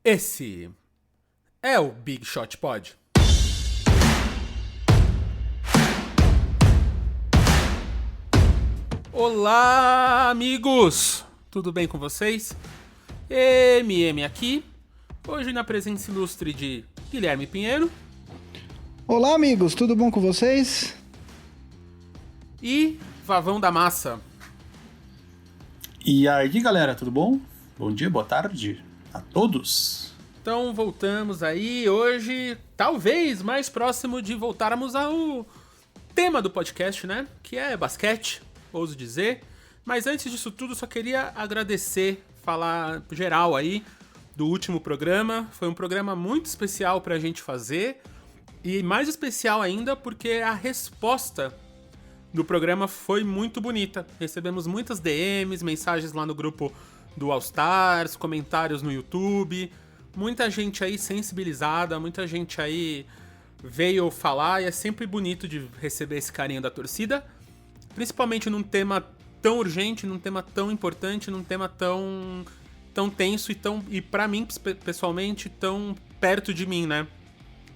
Esse é o Big Shot Pod. Olá, amigos! Tudo bem com vocês? MM aqui, hoje na presença ilustre de Guilherme Pinheiro. Olá, amigos, tudo bom com vocês? E Vavão da Massa. E aí, galera, tudo bom? Bom dia, boa tarde a todos. Então voltamos aí hoje, talvez mais próximo de voltarmos ao tema do podcast, né? Que é basquete, ouso dizer. Mas antes disso tudo, só queria agradecer, falar geral aí do último programa. Foi um programa muito especial pra gente fazer. E mais especial ainda porque a resposta do programa foi muito bonita. Recebemos muitas DMs, mensagens lá no grupo do All Stars, comentários no YouTube. Muita gente aí sensibilizada, muita gente aí veio falar, e é sempre bonito de receber esse carinho da torcida, principalmente num tema tão urgente, num tema tão importante, num tema tão tenso e pra mim, pessoalmente, tão perto de mim, né?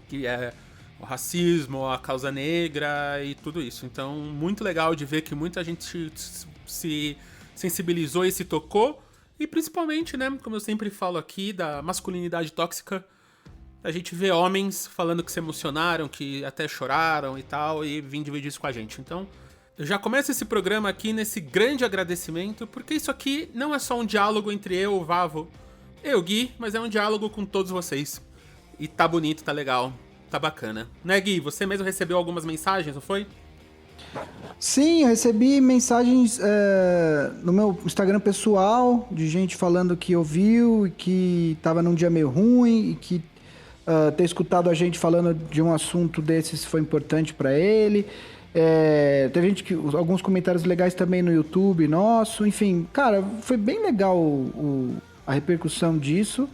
Que é o racismo, a causa negra e tudo isso. Então, muito legal de ver que muita gente se sensibilizou e se tocou. E principalmente, né, como eu sempre falo aqui, da masculinidade tóxica, a gente vê homens falando que se emocionaram, que até choraram e tal, e vim dividir isso com a gente. Então, eu já começo esse programa aqui nesse grande agradecimento, porque isso aqui não é só um diálogo entre eu, o Vavo, e o Gui, mas é um diálogo com todos vocês. E tá bonito, tá legal, tá bacana. Né, Gui? Você mesmo recebeu algumas mensagens, não foi? Sim, eu recebi mensagens no meu Instagram pessoal de gente falando que ouviu e que estava num dia meio ruim e que ter escutado a gente falando de um assunto desses foi importante para ele. Teve gente alguns comentários legais também no YouTube nosso. Enfim, cara, foi bem legal a repercussão disso.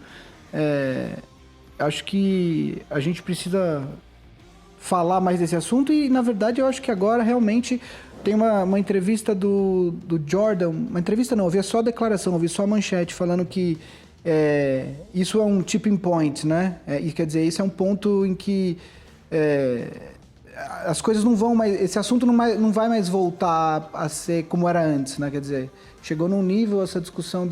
Acho que a gente precisa falar mais desse assunto e, na verdade, eu acho que agora realmente tem uma entrevista do Jordan, uma entrevista não, eu vi só a declaração, eu vi só a manchete falando que isso é um tipping point, né? E quer dizer, isso é um ponto em que as coisas não vão mais, esse assunto não vai mais voltar a ser como era antes, né? Quer dizer, chegou num nível essa discussão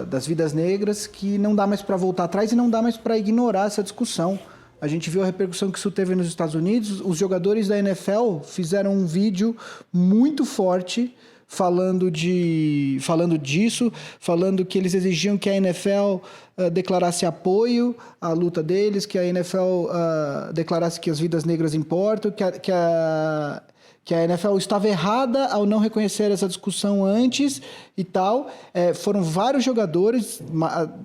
das vidas negras que não dá mais para voltar atrás e não dá mais para ignorar essa discussão. A gente viu a repercussão que isso teve nos Estados Unidos. Os jogadores da NFL fizeram um vídeo muito forte falando disso, falando que eles exigiam que a NFL declarasse apoio à luta deles, que a NFL declarasse que as vidas negras importam, que a NFL estava errada ao não reconhecer essa discussão antes e tal. Foram vários jogadores,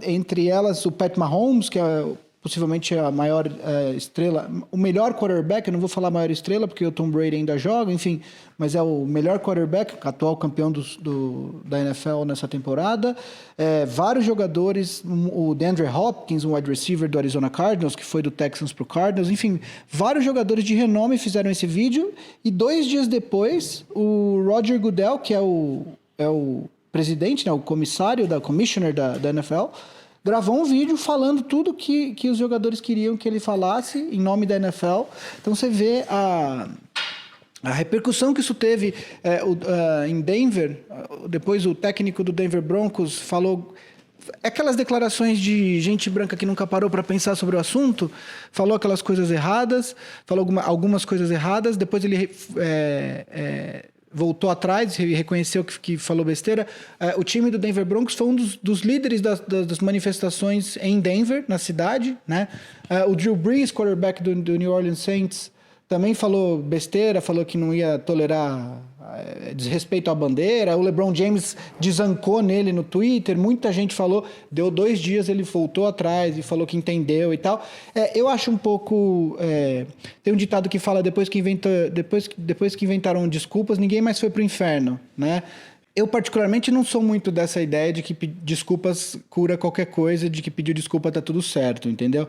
entre elas o Pat Mahomes, que é possivelmente a maior estrela, o melhor quarterback, eu não vou falar maior estrela, porque o Tom Brady ainda joga, enfim, mas é o melhor quarterback, atual campeão da NFL nessa temporada. Vários jogadores, o DeAndre Hopkins, um wide receiver do Arizona Cardinals, que foi do Texans pro Cardinals, enfim, vários jogadores de renome fizeram esse vídeo, e 2 dias depois, o Roger Goodell, que é o presidente, né, o comissário, commissioner da NFL, gravou um vídeo falando tudo que os jogadores queriam que ele falasse em nome da NFL. Então você vê a repercussão que isso teve em Denver. Depois o técnico do Denver Broncos falou aquelas declarações de gente branca que nunca parou para pensar sobre o assunto, falou aquelas coisas erradas, falou algumas coisas erradas, depois ele voltou atrás e reconheceu que falou besteira. O time do Denver Broncos foi um dos líderes das manifestações em Denver, na cidade, né? O Drew Brees, quarterback do New Orleans Saints, também falou besteira, falou que não ia tolerar desrespeito à bandeira. O LeBron James desancou nele no Twitter, muita gente falou, deu 2 dias, ele voltou atrás e falou que entendeu e tal. Eu acho um pouco... tem um ditado que fala, depois que inventaram desculpas, ninguém mais foi pro inferno, né? Eu, particularmente, não sou muito dessa ideia de que desculpas cura qualquer coisa, de que pedir desculpa tá tudo certo, entendeu?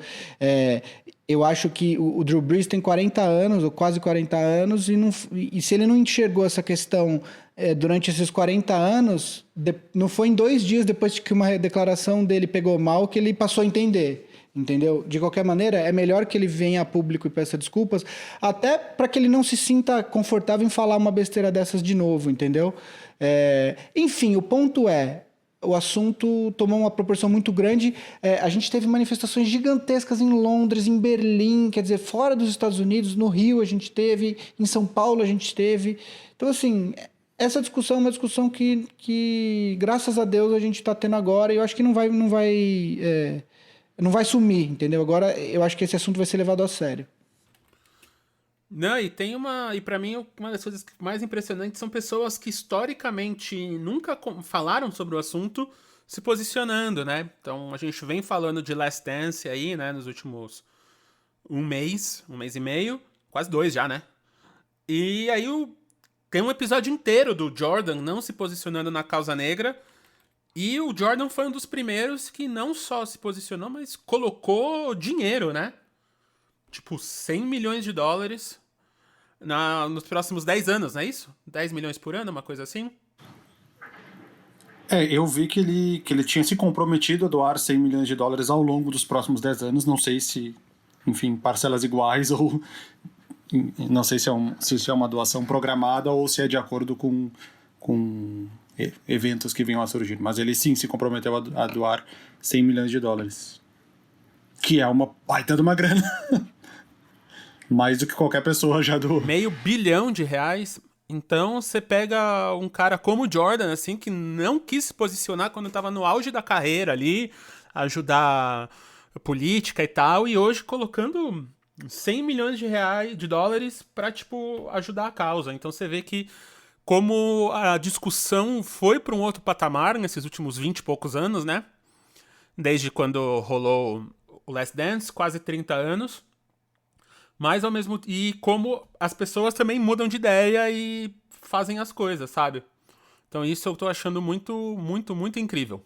Eu acho que o Drew Brees tem 40 anos, ou quase 40 anos, e se ele não enxergou essa questão durante esses 40 anos, não foi em 2 dias depois que uma declaração dele pegou mal que ele passou a entender. Entendeu? De qualquer maneira, é melhor que ele venha a público e peça desculpas, até para que ele não se sinta confortável em falar uma besteira dessas de novo, entendeu? Enfim, o ponto é, o assunto tomou uma proporção muito grande. A gente teve manifestações gigantescas em Londres, em Berlim, quer dizer, fora dos Estados Unidos, no Rio a gente teve, em São Paulo a gente teve. Então, assim, essa discussão é uma discussão que graças a Deus, a gente está tendo agora, e eu acho que não vai sumir, entendeu? Agora eu acho que esse assunto vai ser levado a sério. Não, e pra mim, uma das coisas mais impressionantes são pessoas que historicamente nunca falaram sobre o assunto se posicionando, né? Então a gente vem falando de Last Dance aí, né, nos últimos um mês e meio, quase 2 já, né? E aí tem um episódio inteiro do Jordan não se posicionando na causa negra, e o Jordan foi um dos primeiros que não só se posicionou, mas colocou dinheiro, né? Tipo, $100 milhões nos próximos 10 anos, não é isso? 10 milhões por ano, uma coisa assim? Eu vi que ele tinha se comprometido a doar $100 milhões ao longo dos próximos 10 anos. Não sei se, enfim, parcelas iguais ou... Não sei se é uma doação programada ou se é de acordo com eventos que venham a surgir. Mas ele sim se comprometeu a doar $100 milhões. Que é uma baita de uma grana. Mais do que qualquer pessoa já doou. R$500 bilhão. Então você pega um cara como o Jordan, assim, que não quis se posicionar quando estava no auge da carreira ali, ajudar a política e tal, e hoje colocando $100 milhões para, tipo, ajudar a causa. Então você vê que como a discussão foi para um outro patamar nesses últimos 20 e poucos anos, né? Desde quando rolou o Last Dance, quase 30 anos. Mas ao mesmo e como as pessoas também mudam de ideia e fazem as coisas, sabe? Então isso eu tô achando muito, muito, muito incrível.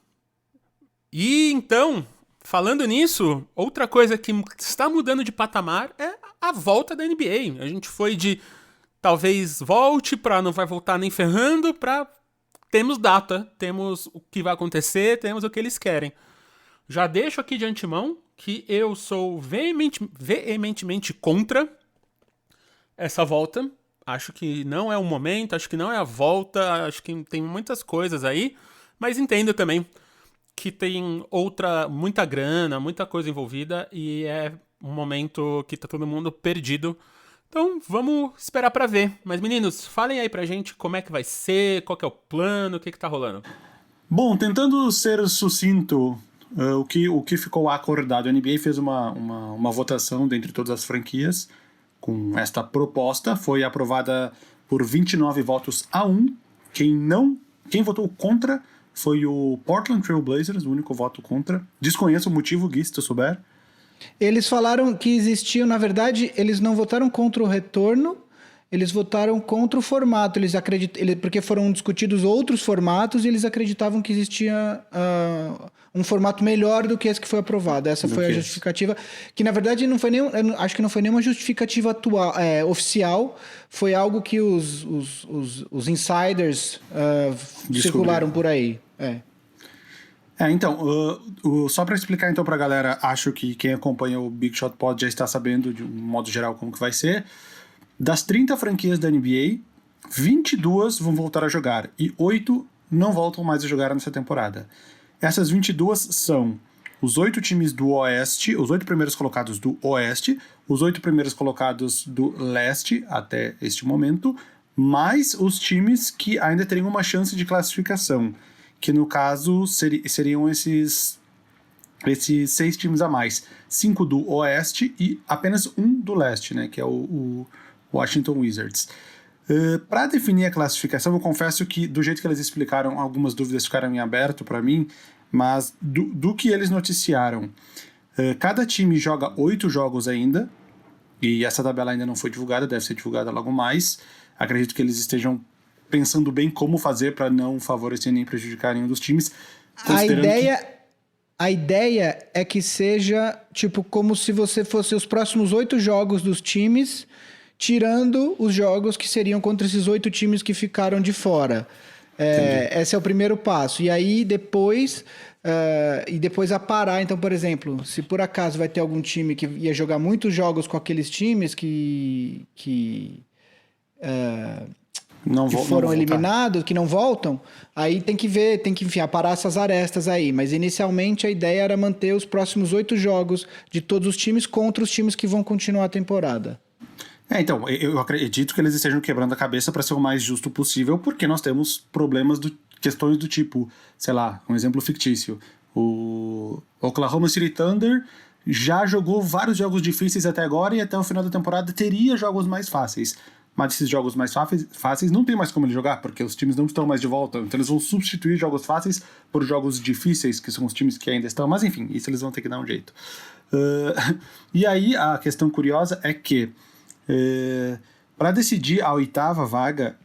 E então, falando nisso, outra coisa que está mudando de patamar é a volta da NBA. A gente foi de talvez volte pra não vai voltar nem ferrando pra temos data, temos o que vai acontecer, temos o que eles querem. Já deixo aqui de antemão que eu sou veementemente contra essa volta. Acho que não é o momento, acho que não é a volta, acho que tem muitas coisas aí, mas entendo também que tem muita grana, muita coisa envolvida e é um momento que tá todo mundo perdido. Então vamos esperar pra ver. Mas meninos, falem aí pra gente como é que vai ser, qual que é o plano, o que tá rolando. Bom, tentando ser sucinto, o que ficou acordado, a NBA fez uma votação dentre todas as franquias com esta proposta, foi aprovada por 29 votos a 1. Quem votou contra foi o Portland Trail Blazers, o único voto contra. Desconheço o motivo, Gui, se tu souber. Eles falaram que existiam, na verdade, eles não votaram contra o retorno, eles votaram contra o formato, porque foram discutidos outros formatos e eles acreditavam que existia um formato melhor do que esse que foi aprovado. Essa foi a justificativa, que na verdade acho que não foi nenhuma justificativa oficial, foi algo que os insiders circularam por aí. Então, só para explicar então pra galera, acho que quem acompanha o Big Shot Pod já está sabendo de um modo geral como que vai ser. Das 30 franquias da NBA, 22 vão voltar a jogar e 8 não voltam mais a jogar nessa temporada. Essas 22 são os 8 times do Oeste, os 8 primeiros colocados do Oeste, os 8 primeiros colocados do Leste até este momento, mais os times que ainda teriam uma chance de classificação, que no caso seriam esses 6 times a mais. 5 do Oeste e apenas 1 do Leste, né, que é o Washington Wizards. Para definir a classificação, eu confesso que do jeito que eles explicaram, algumas dúvidas ficaram em aberto para mim, mas do que eles noticiaram, cada time joga 8 jogos ainda, e essa tabela ainda não foi divulgada, deve ser divulgada logo mais. Acredito que eles estejam pensando bem como fazer para não favorecer nem prejudicar nenhum dos times. A ideia A ideia é que seja, tipo, como se você fosse os próximos 8 jogos dos times, tirando os jogos que seriam contra esses 8 times que ficaram de fora. Esse é o primeiro passo. E aí, depois a parar. Então, por exemplo, se por acaso vai ter algum time que ia jogar muitos jogos com aqueles times que foram eliminados, que não voltam, aí tem que ver, enfim, aparar essas arestas aí. Mas inicialmente a ideia era manter os próximos 8 jogos de todos os times contra os times que vão continuar a temporada. Então, eu acredito que eles estejam quebrando a cabeça para ser o mais justo possível, porque nós temos problemas, questões do tipo, sei lá, um exemplo fictício. O Oklahoma City Thunder já jogou vários jogos difíceis até agora e até o final da temporada teria jogos mais fáceis. Mas esses jogos mais fáceis não tem mais como ele jogar, porque os times não estão mais de volta. Então eles vão substituir jogos fáceis por jogos difíceis, que são os times que ainda estão. Mas enfim, isso eles vão ter que dar um jeito. E aí a questão curiosa é que para decidir a 8ª vaga,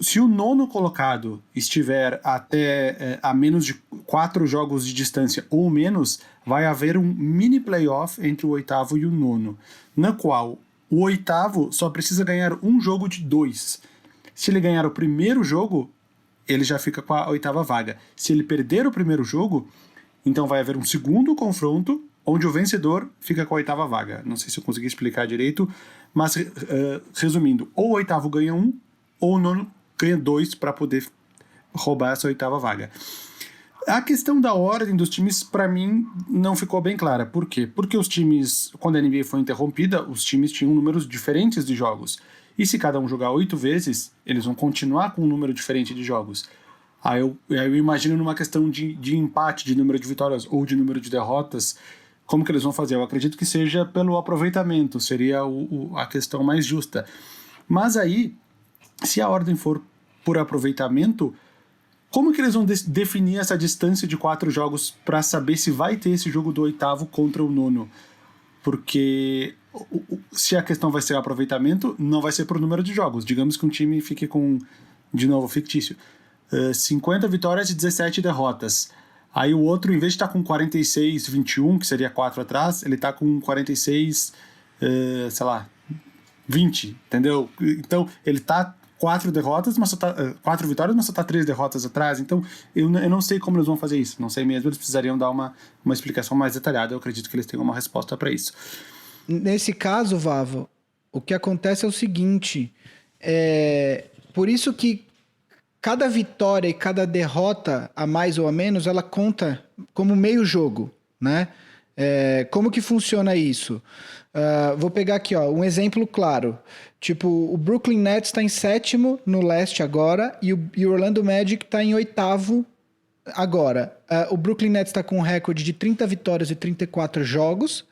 se o 9º colocado estiver até a menos de 4 jogos de distância ou menos, vai haver um mini playoff entre o 8º e o 9º, na qual o 8º só precisa ganhar um jogo de 2. Se ele ganhar o primeiro jogo, ele já fica com a 8ª vaga. Se ele perder o primeiro jogo, então vai haver um segundo confronto, onde o vencedor fica com a 8ª vaga. Não sei se eu consegui explicar direito, mas resumindo, ou o 8º ganha 1, ou o 9º ganha 2 para poder roubar essa 8ª vaga. A questão da ordem dos times, para mim, não ficou bem clara. Por quê? Porque os times, quando a NBA foi interrompida, os times tinham números diferentes de jogos. E se cada um jogar 8 vezes, eles vão continuar com um número diferente de jogos. Aí eu imagino numa questão de empate, de número de vitórias ou de número de derrotas, como que eles vão fazer? Eu acredito que seja pelo aproveitamento, seria a questão mais justa. Mas aí, se a ordem for por aproveitamento, como que eles vão definir essa distância de 4 jogos para saber se vai ter esse jogo do 8º contra o 9º? Porque se a questão vai ser aproveitamento, não vai ser por número de jogos. Digamos que um time fique com, de novo, fictício, 50 vitórias e 17 derrotas. Aí o outro, em vez de estar com 46-21, que seria 4 atrás, ele está com 46, 20, entendeu? Então, ele está 4 derrotas, mas só tá 4 vitórias, mas só tá 3 derrotas atrás. Então, eu não sei como eles vão fazer isso. Não sei mesmo, eles precisariam dar uma explicação mais detalhada. Eu acredito que eles tenham uma resposta para isso. Nesse caso, Vavo, o que acontece é o seguinte, por isso que cada vitória e cada derrota, a mais ou a menos, ela conta como meio jogo, né? Como que funciona isso? Vou pegar aqui, um exemplo claro. Tipo, o Brooklyn Nets está em 7º no leste agora e o Orlando Magic está em 8º agora. O Brooklyn Nets está com um recorde de 30 vitórias e 34 jogos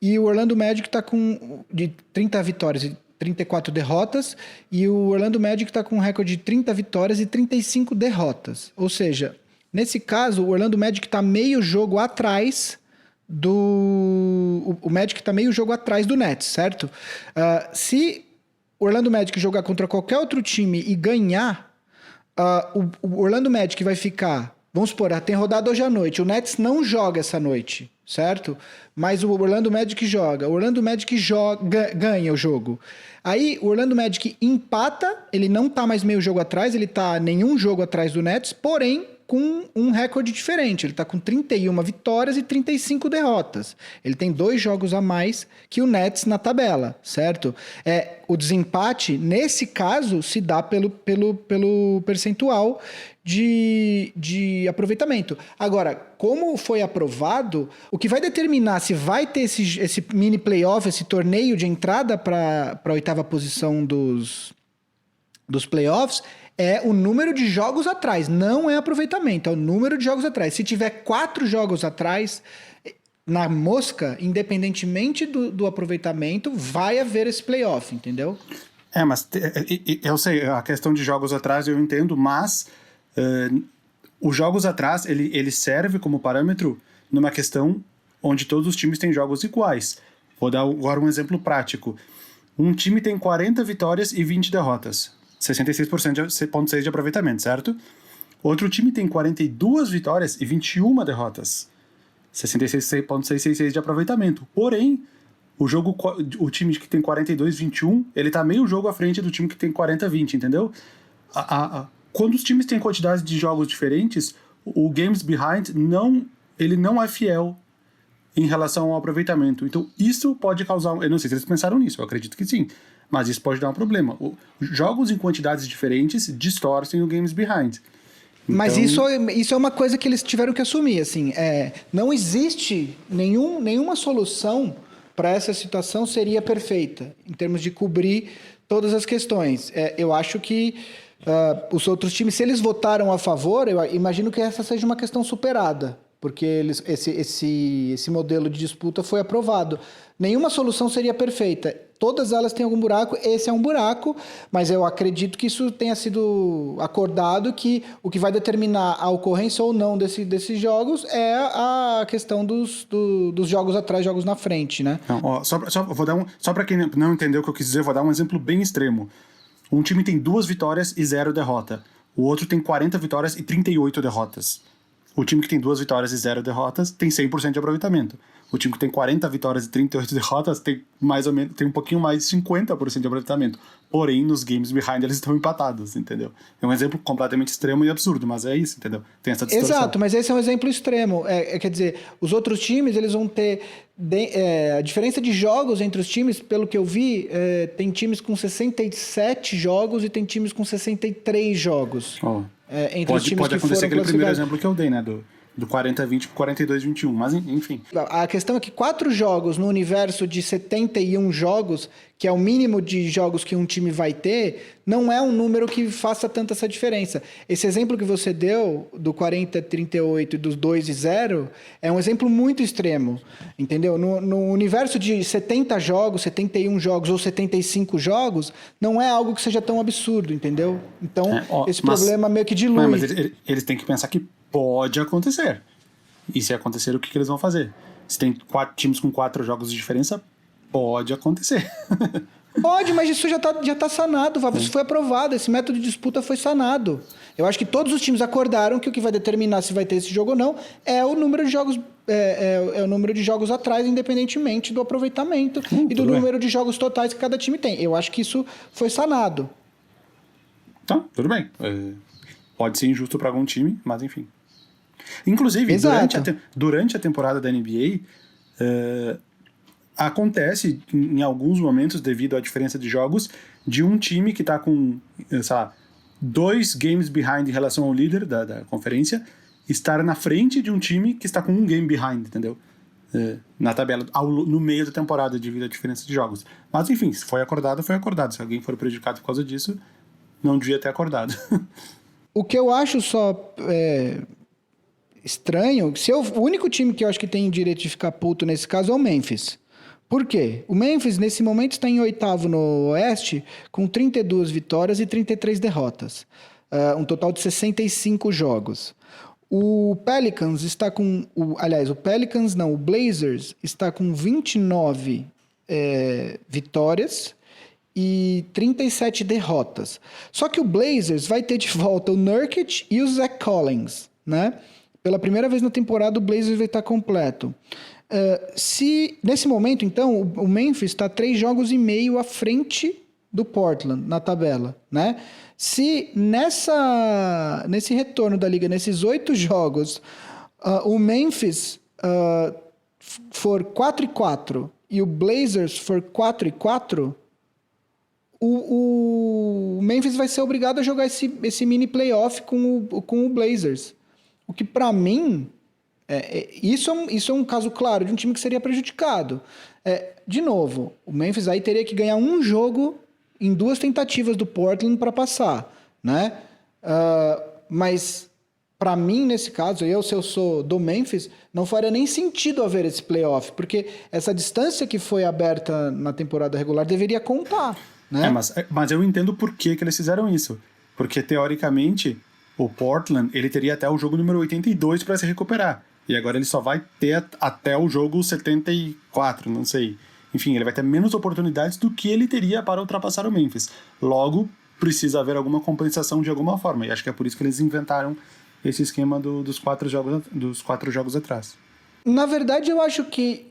e o Orlando Magic está com de 30 vitórias e 34 derrotas e o Orlando Magic está com um recorde de 30 vitórias e 35 derrotas. Ou seja, nesse caso, o Orlando Magic está meio jogo atrás o Magic está meio jogo atrás do Nets, certo? Se o Orlando Magic jogar contra qualquer outro time e ganhar, o Orlando Magic vai ficar... Vamos supor, tem rodada hoje à noite. O Nets não joga essa noite, certo? Mas o Orlando Magic joga. O Orlando Magic ganha o jogo. Aí o Orlando Magic empata, ele não tá mais meio jogo atrás, ele tá nenhum jogo atrás do Nets, porém com um recorde diferente. Ele tá com 31 vitórias e 35 derrotas. Ele tem 2 jogos a mais que o Nets na tabela, certo? O desempate, nesse caso, se dá pelo percentual de aproveitamento. Agora, como foi aprovado, o que vai determinar se vai ter esse mini playoff, esse torneio de entrada para a 8ª posição dos playoffs, é o número de jogos atrás, não é aproveitamento, é o número de jogos atrás. Se tiver 4 jogos atrás, na mosca, independentemente do aproveitamento, vai haver esse playoff, entendeu? Mas eu sei, a questão de jogos atrás eu entendo, mas os jogos atrás, ele serve como parâmetro numa questão onde todos os times têm jogos iguais. Vou dar agora um exemplo prático. Um time tem 40 vitórias e 20 derrotas. 66,6% de aproveitamento, certo? Outro time tem 42 vitórias e 21 derrotas. 66,666 de aproveitamento. Porém, o time que tem 42-21, ele tá meio jogo à frente do time que tem 40-20, entendeu? Quando os times têm quantidades de jogos diferentes, o Games Behind ele não é fiel em relação ao aproveitamento. Então, isso pode causar... Eu não sei se eles pensaram nisso, eu acredito que sim. Mas isso pode dar um problema. Jogos em quantidades diferentes distorcem o Games Behind. Mas isso é uma coisa que eles tiveram que assumir, assim. Não existe nenhuma solução para essa situação seria perfeita, em termos de cobrir todas as questões. Eu acho que os outros times, se eles votaram a favor, eu imagino que essa seja uma questão superada, porque esse modelo de disputa foi aprovado. Nenhuma solução seria perfeita. Todas elas têm algum buraco, esse é um buraco, mas eu acredito que isso tenha sido acordado, que o que vai determinar a ocorrência ou não desses jogos é a questão dos jogos atrás, jogos na frente, né? Não, só para quem não entendeu o que eu quis dizer, vou dar um exemplo bem extremo. Um time tem 2 vitórias e 0 derrota. O outro tem 40 vitórias e 38 derrotas. O time que tem 2 vitórias e 0 derrotas tem 100% de aproveitamento. O time que tem 40 vitórias e 38 derrotas tem mais ou menos, tem um pouquinho mais de 50% de aproveitamento. Porém, nos Games Behind eles estão empatados, entendeu? É um exemplo completamente extremo e absurdo, mas é isso, entendeu? Tem essa distorção. Exato, mas esse é um exemplo extremo. Quer dizer, os outros times, eles vão ter... a diferença de jogos entre os times, pelo que eu vi, tem times com 67 jogos e tem times com 63 jogos. Entre os times pode que acontecer foram aquele primeiro exemplo que eu dei, né? Do 40-20 pro 42-21, mas enfim. A questão é que 4 jogos no universo de 71 jogos, que é o mínimo de jogos que um time vai ter, não é um número que faça tanta essa diferença. Esse exemplo que você deu, do 40-38 e dos 2-0, é um exemplo muito extremo, entendeu? No universo de 70 jogos, 71 jogos ou 75 jogos, não é algo que seja tão absurdo, entendeu? Então, esse problema meio que dilui. Mas eles têm que pensar que pode acontecer. E se acontecer, o que eles vão fazer? Se tem 4 times com 4 jogos de diferença, pode acontecer. Pode, mas isso já tá sanado, isso foi aprovado, esse método de disputa foi sanado. Eu acho que todos os times acordaram que o que vai determinar se vai ter esse jogo ou não é o número de jogos, o número de jogos atrás, independentemente do aproveitamento e do número de jogos totais que cada time tem. Eu acho que isso foi sanado. Tá, tudo bem. Pode ser injusto para algum time, mas enfim. Inclusive, durante a temporada da NBA, acontece em alguns momentos, devido à diferença de jogos, de um time que está com, sei lá, 2 games behind em relação ao líder da conferência, estar na frente de um time que está com 1 game behind, entendeu? Na tabela, no meio da temporada, devido à diferença de jogos. Mas enfim, se foi acordado, foi acordado. Se alguém for prejudicado por causa disso, não devia ter acordado. O que eu acho só estranho, o único time que eu acho que tem o direito de ficar puto nesse caso é o Memphis. Por quê? O Memphis, nesse momento, está em 8º no Oeste, com 32 vitórias e 33 derrotas. Um total de 65 jogos. O Pelicans está com... o Blazers está com 29 vitórias e 37 derrotas. Só que o Blazers vai ter de volta o Nurkic e o Zach Collins, né? Pela primeira vez na temporada, o Blazers vai estar completo. Nesse momento, então, o Memphis está 3 jogos e meio à frente do Portland na tabela, né? Se nesse retorno da liga, nesses 8 jogos, o Memphis for 4-4 e o Blazers for 4-4, o Memphis vai ser obrigado a jogar esse mini playoff com o Blazers. O que, para mim, isso é um caso claro de um time que seria prejudicado. De novo, o Memphis aí teria que ganhar um jogo em 2 tentativas do Portland para passar, né? Mas, para mim, nesse caso, se eu sou do Memphis, não faria nem sentido haver esse playoff, porque essa distância que foi aberta na temporada regular deveria contar, né? Mas eu entendo por que eles fizeram isso. Porque, teoricamente, o Portland ele teria até o jogo número 82 para se recuperar. E agora ele só vai ter até o jogo 74, não sei. Enfim, ele vai ter menos oportunidades do que ele teria para ultrapassar o Memphis. Logo, precisa haver alguma compensação de alguma forma. E acho que é por isso que eles inventaram esse esquema dos 4 jogos atrás. Na verdade, eu acho que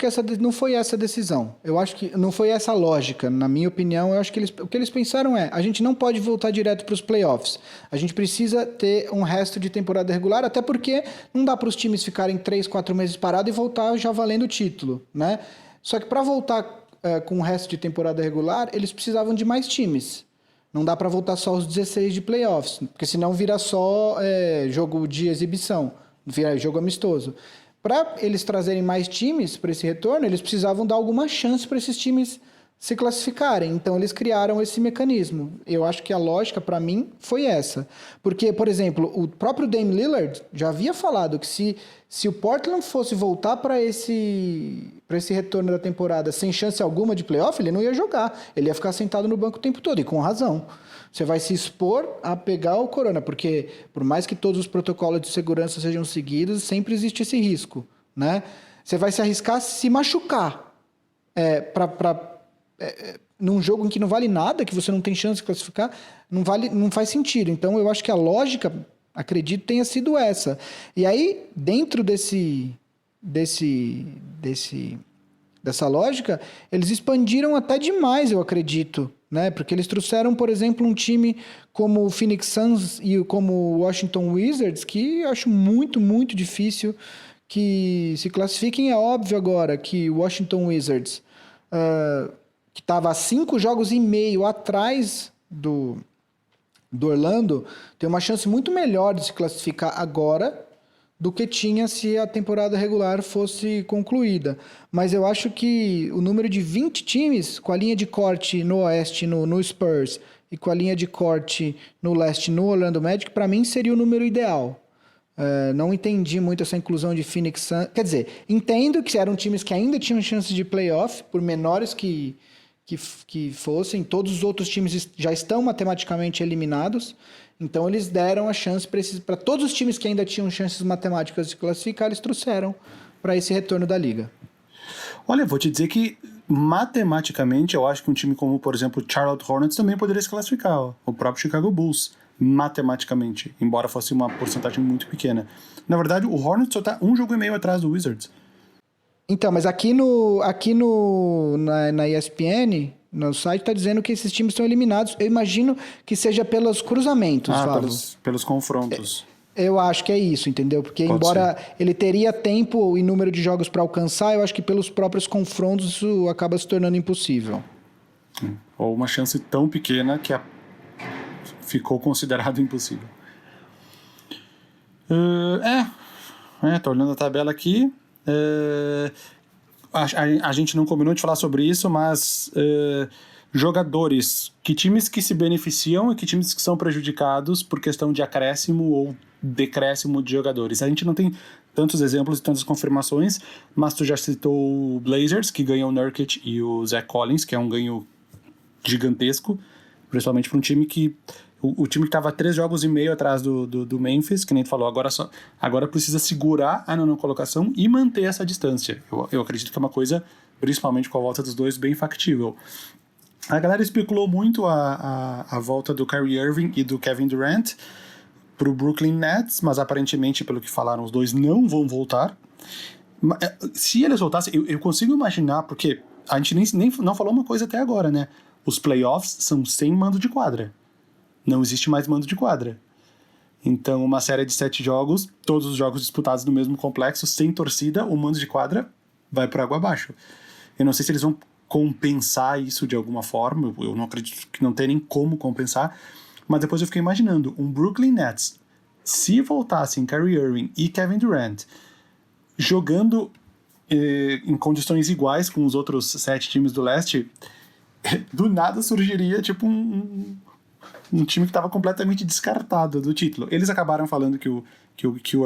essa não foi essa decisão. Eu acho que não foi essa a lógica. Na minha opinião, eu acho que o que eles pensaram a gente não pode voltar direto para os playoffs. A gente precisa ter um resto de temporada regular, até porque não dá para os times ficarem 3, 4 meses parados e voltar já valendo o título, né? Só que para voltar com o resto de temporada regular, eles precisavam de mais times. Não dá para voltar só os 16 de playoffs, porque senão vira só jogo de exibição, vira jogo amistoso. Para eles trazerem mais times para esse retorno, eles precisavam dar alguma chance para esses times se classificarem. Então, eles criaram esse mecanismo. Eu acho que a lógica, para mim, foi essa. Porque, por exemplo, o próprio Dame Lillard já havia falado que se o Portland fosse voltar para esse retorno da temporada sem chance alguma de playoff, ele não ia jogar. Ele ia ficar sentado no banco o tempo todo, e com razão. Você vai se expor a pegar o corona, porque por mais que todos os protocolos de segurança sejam seguidos, sempre existe esse risco, né? Você vai se arriscar a se machucar num jogo em que não vale nada, que você não tem chance de classificar, não faz sentido. Então, eu acho que a lógica, acredito, tenha sido essa. E aí, dentro dessa lógica, eles expandiram até demais, eu acredito, né? Porque eles trouxeram, por exemplo, um time como o Phoenix Suns e como o Washington Wizards, que eu acho muito, muito difícil que se classifiquem. É óbvio agora que o Washington Wizards, que estava a 5 jogos e meio atrás do Orlando, tem uma chance muito melhor de se classificar agora do que tinha se a temporada regular fosse concluída. Mas eu acho que o número de 20 times, com a linha de corte no Oeste, no Spurs, e com a linha de corte no Leste, no Orlando Magic, para mim seria o número ideal. Não entendi muito essa inclusão de Phoenix Suns. Quer dizer, entendo que eram times que ainda tinham chance de playoff, por menores que fossem. Todos os outros times já estão matematicamente eliminados. Então, eles deram a chance para todos os times que ainda tinham chances matemáticas de classificar, eles trouxeram para esse retorno da liga. Olha, vou te dizer que matematicamente eu acho que um time como, por exemplo, o Charlotte Hornets também poderia se classificar, ó. O próprio Chicago Bulls, matematicamente, embora fosse uma porcentagem muito pequena. Na verdade, o Hornets só está 1 jogo e meio atrás do Wizards. Então, mas aqui na ESPN, no site, está dizendo que esses times estão eliminados. Eu imagino que seja pelos cruzamentos, Fábio. Pelos confrontos. Eu acho que é isso, entendeu? Porque Pode embora ser. ele teria tempo e número de jogos para alcançar, eu acho que pelos próprios confrontos isso acaba se tornando impossível. Ou uma chance tão pequena que ficou considerado impossível. Tô olhando a tabela aqui. A gente não combinou de falar sobre isso, mas jogadores, que times que se beneficiam e que times que são prejudicados por questão de acréscimo ou decréscimo de jogadores. A gente não tem tantos exemplos e tantas confirmações, mas tu já citou o Blazers, que ganhou o Nurkic e o Zach Collins, que é um ganho gigantesco, principalmente para um time que o time que estava 3 jogos e meio atrás do Memphis, que nem tu falou, agora precisa segurar a nona colocação e manter essa distância. Eu acredito que é uma coisa, principalmente com a volta dos dois, bem factível. A galera especulou muito a volta do Kyrie Irving e do Kevin Durant pro Brooklyn Nets, mas aparentemente, pelo que falaram, os dois não vão voltar. Se eles voltassem, eu consigo imaginar, porque a gente nem não falou uma coisa até agora, né? Os playoffs são sem mando de quadra. Não existe mais mando de quadra. Então, uma série de 7 jogos, todos os jogos disputados no mesmo complexo, sem torcida, o mando de quadra vai por água abaixo. Eu não sei se eles vão compensar isso de alguma forma, eu não acredito que não tem nem como compensar, mas depois eu fiquei imaginando, um Brooklyn Nets, se voltassem Kyrie Irving e Kevin Durant, jogando em condições iguais com os outros 7 times do leste, do nada surgiria tipo um time que estava completamente descartado do título. Eles acabaram falando que o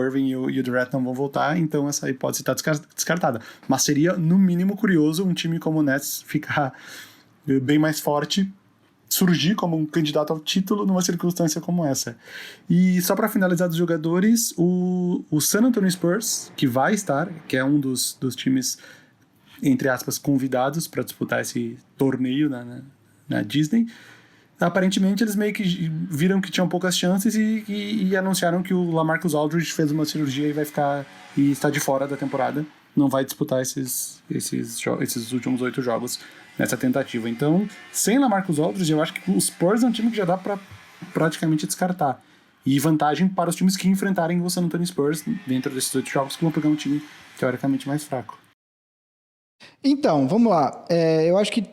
Irving e o Durant não vão voltar, então essa hipótese está descartada. Mas seria, no mínimo, curioso um time como o Nets ficar bem mais forte, surgir como um candidato ao título numa circunstância como essa. E só para finalizar dos jogadores, o San Antonio Spurs, que vai estar, que é um dos times, entre aspas, convidados para disputar esse torneio na Disney, Aparentemente, eles meio que viram que tinham poucas chances e anunciaram que o LaMarcus Aldridge fez uma cirurgia e está de fora da temporada. Não vai disputar esses últimos 8 jogos nessa tentativa. Então, sem LaMarcus Aldridge, eu acho que o Spurs é um time que já dá para praticamente descartar. E vantagem para os times que enfrentarem o San Antonio Spurs dentro desses 8 jogos, que vão pegar um time teoricamente mais fraco. Então, vamos lá. Eu acho que,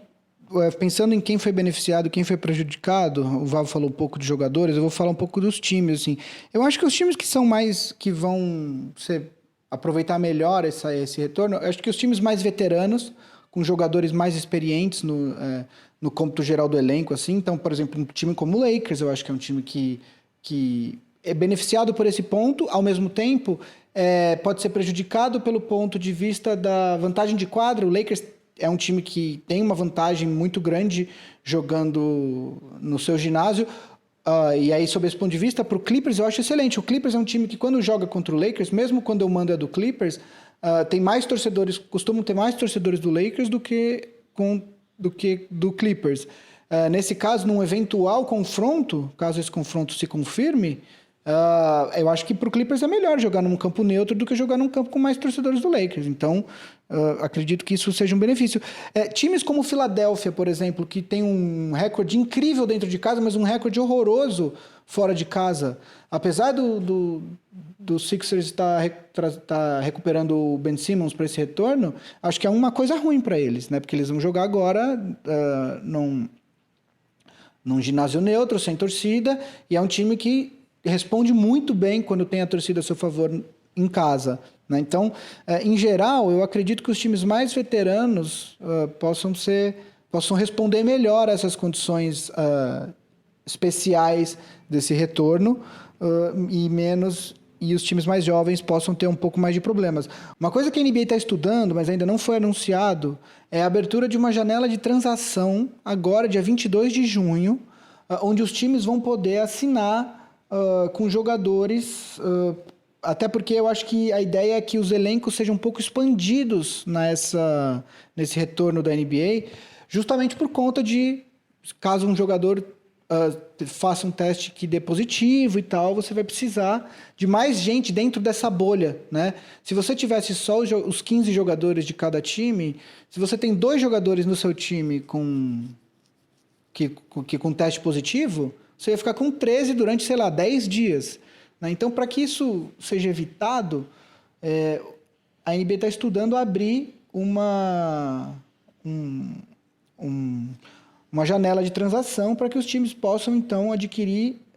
pensando em quem foi beneficiado, quem foi prejudicado, o Vavo falou um pouco de jogadores, eu vou falar um pouco dos times, assim. Eu acho que os times que vão aproveitar melhor esse retorno, eu acho que os times mais veteranos, com jogadores mais experientes no cômputo geral do elenco, assim. Então, por exemplo, um time como o Lakers, eu acho que é um time que é beneficiado por esse ponto, ao mesmo tempo, pode ser prejudicado pelo ponto de vista da vantagem de quadra. O Lakers é um time que tem uma vantagem muito grande jogando no seu ginásio. E aí, sob esse ponto de vista, para o Clippers eu acho excelente. O Clippers é um time que, quando joga contra o Lakers, mesmo quando eu mando do Clippers, tem mais torcedores, costumam ter mais torcedores do Lakers do que do Clippers. Nesse caso, num eventual confronto, caso esse confronto se confirme, eu acho que para o Clippers é melhor jogar num campo neutro do que jogar num campo com mais torcedores do Lakers. Então, acredito que isso seja um benefício. Times como Filadélfia, por exemplo, que tem um recorde incrível dentro de casa, mas um recorde horroroso fora de casa. Apesar do Sixers estar recuperando o Ben Simmons para esse retorno, acho que é uma coisa ruim para eles, né? Porque eles vão jogar agora num ginásio neutro, sem torcida, e é um time que responde muito bem quando tem a torcida a seu favor em casa, né? Então, em geral, eu acredito que os times mais veteranos possam responder melhor a essas condições especiais desse retorno, e os times mais jovens possam ter um pouco mais de problemas. Uma coisa que a NBA está estudando, mas ainda não foi anunciado, é a abertura de uma janela de transação, agora, dia 22 de junho, onde os times vão poder assinar com jogadores, até porque eu acho que a ideia é que os elencos sejam um pouco expandidos nesse retorno da NBA, justamente por conta de, caso um jogador faça um teste que dê positivo e tal, você vai precisar de mais gente dentro dessa bolha, né? Se você tivesse só os 15 jogadores de cada time, se você tem 2 jogadores no seu time com teste positivo, você ia ficar com 13 durante, 10 dias, né? Então, para que isso seja evitado, a NBA está estudando abrir uma janela de transação para que os times possam, então,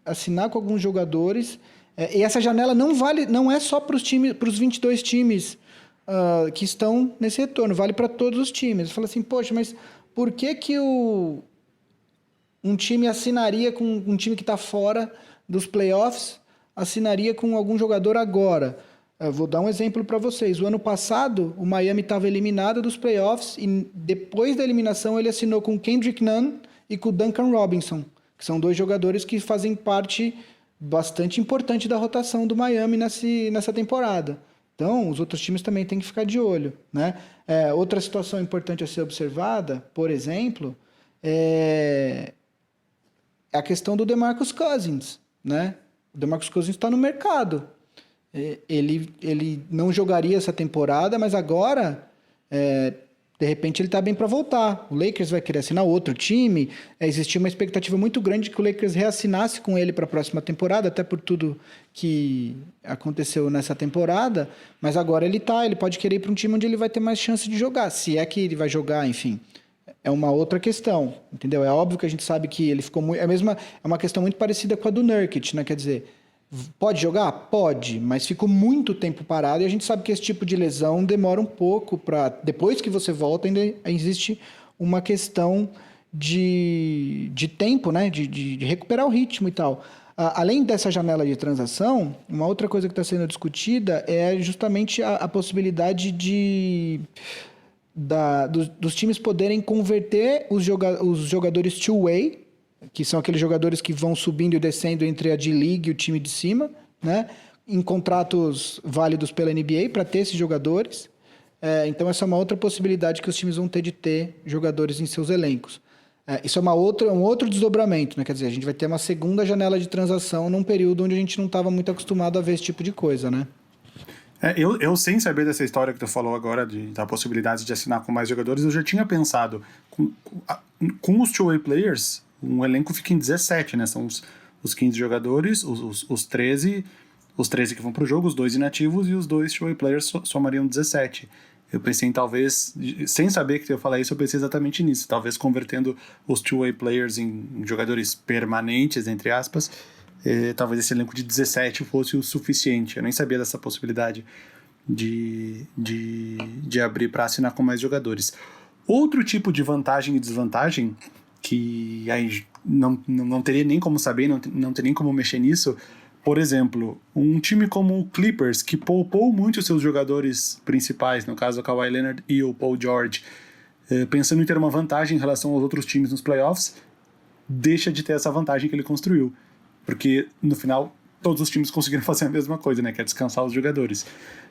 assinar com alguns jogadores. E essa janela não é só para os 22 times que estão nesse retorno, vale para todos os times. Você fala assim, poxa, mas por que um time assinaria com um time que está fora dos playoffs, assinaria com algum jogador agora? Eu vou dar um exemplo para vocês. O ano passado, o Miami estava eliminado dos playoffs e depois da eliminação ele assinou com o Kendrick Nunn e com o Duncan Robinson, que são 2 jogadores que fazem parte bastante importante da rotação do Miami nessa temporada. Então, os outros times também têm que ficar de olho, né? Outra situação importante a ser observada, por exemplo, é a questão do DeMarcus Cousins, né? O DeMarcus Cousins está no mercado. Ele não jogaria essa temporada, mas agora, de repente, ele está bem para voltar. O Lakers vai querer assinar outro time. Existia uma expectativa muito grande que o Lakers reassinasse com ele para a próxima temporada, até por tudo que aconteceu nessa temporada. Mas agora ele pode querer ir para um time onde ele vai ter mais chance de jogar. Se é que ele vai jogar, enfim, é uma outra questão, entendeu? É óbvio que a gente sabe que ele ficou muito... É uma questão muito parecida com a do Nurkic, né? Quer dizer, pode jogar? Pode, mas ficou muito tempo parado e a gente sabe que esse tipo de lesão demora um pouco para... Depois que você volta, ainda existe uma questão de tempo, né? De recuperar o ritmo e tal. Além dessa janela de transação, uma outra coisa que está sendo discutida é justamente a possibilidade dos times poderem converter os jogadores two-way, que são aqueles jogadores que vão subindo e descendo entre a D-League e o time de cima, né, em contratos válidos pela NBA para ter esses jogadores. Então, essa é uma outra possibilidade que os times vão ter de ter jogadores em seus elencos. Isso é um outro desdobramento, né? Quer dizer, a gente vai ter uma segunda janela de transação num período onde a gente não estava muito acostumado a ver esse tipo de coisa, né? Eu sem saber dessa história que tu falou agora, da possibilidade de assinar com mais jogadores, eu já tinha pensado, com os two-way players, um elenco fica em 17, né? São os 15 jogadores, os 13 que vão pro jogo, os 2 inativos, e os 2 two-way players somariam 17. Eu pensei em talvez, sem saber que eu ia falar isso, eu pensei exatamente nisso, talvez convertendo os two-way players em jogadores permanentes, entre aspas, talvez esse elenco de 17 fosse o suficiente. Eu nem sabia dessa possibilidade de abrir para assinar com mais jogadores. Outro tipo de vantagem e desvantagem, que aí não teria nem como saber, não teria nem como mexer nisso. Por exemplo, um time como o Clippers, que poupou muito seus jogadores principais, no caso o Kawhi Leonard e o Paul George, pensando em ter uma vantagem em relação aos outros times nos playoffs, deixa de ter essa vantagem que ele construiu. Porque, no final, todos os times conseguiram fazer a mesma coisa, né? Que é descansar os jogadores.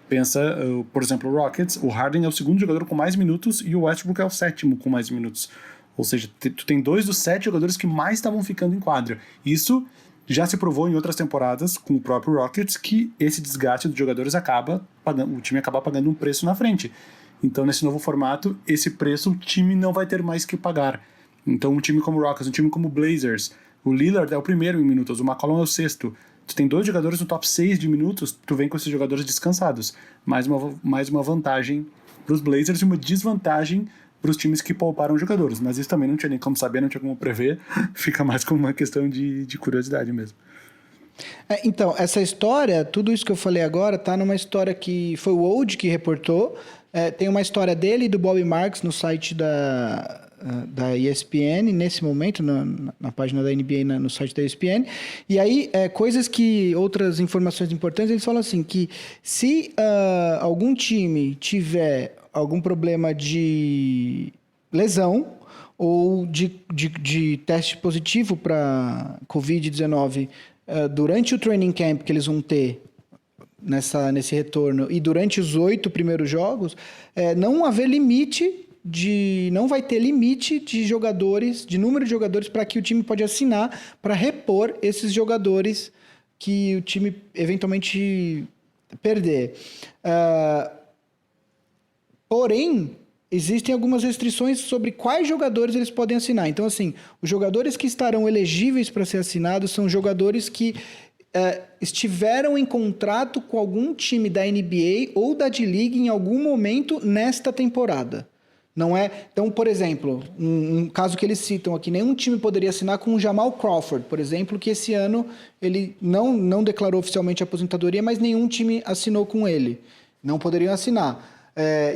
Pensa, por exemplo, o Rockets, o Harden é o segundo jogador com mais minutos e o Westbrook é o sétimo com mais minutos. Ou seja, tu tem 2 dos 7 jogadores que mais estavam ficando em quadra. Isso já se provou em outras temporadas com o próprio Rockets, que esse desgaste dos jogadores o time acaba pagando um preço na frente. Então, nesse novo formato, esse preço o time não vai ter mais que pagar. Então, um time como o Rockets, um time como o Blazers, o Lillard é o primeiro em minutos, o McCollum é o sexto. Tu tem 2 jogadores no top 6 de minutos, tu vem com esses jogadores descansados. Mais uma vantagem para os Blazers e uma desvantagem para os times que pouparam jogadores. Mas isso também não tinha nem como saber, não tinha como prever. Fica mais como uma questão de curiosidade mesmo. Então, essa história, tudo isso que eu falei agora, tá numa história que foi o Woj que reportou. Tem uma história dele e do Bobby Marks no site da ESPN, nesse momento, na página da NBA, no site da ESPN. E aí, outras informações importantes, eles falam assim, que se algum time tiver algum problema de lesão ou de teste positivo para Covid-19 durante o training camp que eles vão ter nesse retorno e durante os 8 primeiros jogos, não vai ter limite de jogadores, de número de jogadores para que o time pode assinar para repor esses jogadores que o time eventualmente perder. Porém, existem algumas restrições sobre quais jogadores eles podem assinar. Então, assim, os jogadores que estarão elegíveis para ser assinados são jogadores que estiveram em contrato com algum time da NBA ou da D-League em algum momento nesta temporada. Não é? Então, por exemplo, um caso que eles citam aqui, nenhum time poderia assinar com o Jamal Crawford, por exemplo, que esse ano ele não declarou oficialmente a aposentadoria, mas nenhum time assinou com ele. Não poderiam assinar.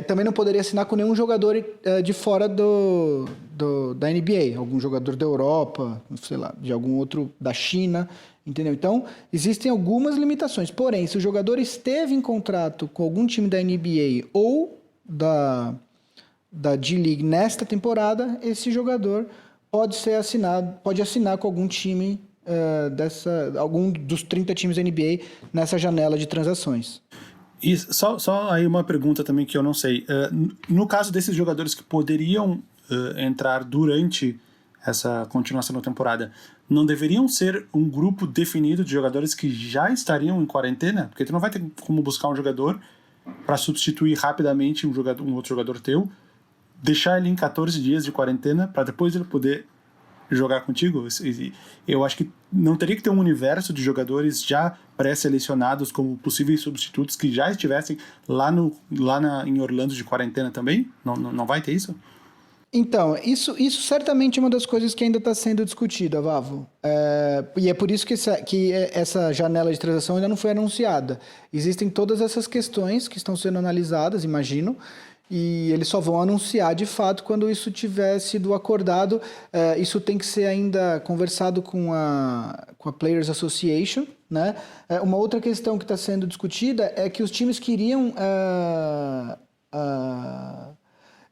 Também não poderia assinar com nenhum jogador de fora da NBA, algum jogador da Europa, sei lá, de algum outro da China, entendeu? Então, existem algumas limitações. Porém, se o jogador esteve em contrato com algum time da NBA ou da D-League nesta temporada, esse jogador pode assinar com algum time algum dos 30 times da NBA nessa janela de transações. E só aí uma pergunta também que eu não sei. No caso desses jogadores que poderiam entrar durante essa continuação da temporada, não deveriam ser um grupo definido de jogadores que já estariam em quarentena? Porque tu não vai ter como buscar um jogador para substituir rapidamente um outro jogador teu, deixar ele em 14 dias de quarentena para depois ele poder jogar contigo. Eu acho que não teria que ter um universo de jogadores já pré-selecionados como possíveis substitutos que já estivessem em Orlando de quarentena também? Não vai ter isso? Então, isso certamente é uma das coisas que ainda está sendo discutida, Vavo. E é por isso que essa janela de transação ainda não foi anunciada. Existem todas essas questões que estão sendo analisadas, imagino, e eles só vão anunciar de fato quando isso tiver sido acordado. Isso tem que ser ainda conversado com a Players Association, né? Uma outra questão que está sendo discutida é que os times queriam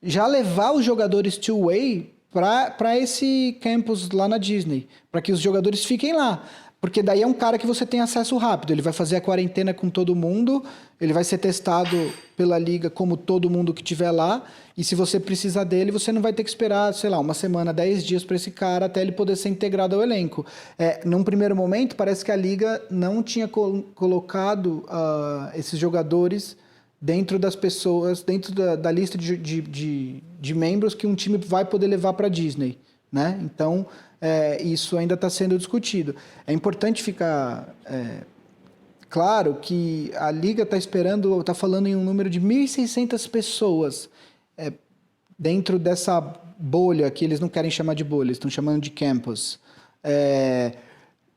já levar os jogadores two-way para esse campus lá na Disney, para que os jogadores fiquem lá. porque daí é um cara que você tem acesso rápido. Ele vai fazer a quarentena com todo mundo, ele vai ser testado pela liga como todo mundo que estiver lá, e se você precisar dele, você não vai ter que esperar, sei lá, uma semana, 10 dias para esse cara até ele poder ser integrado ao elenco. Num primeiro momento, parece que a liga não tinha colocado esses jogadores dentro das pessoas, dentro da lista de membros que um time vai poder levar para a Disney, né? Então, isso ainda está sendo discutido. É importante ficar claro que a liga está falando em um número de 1.600 pessoas dentro dessa bolha, que eles não querem chamar de bolha, estão chamando de campus,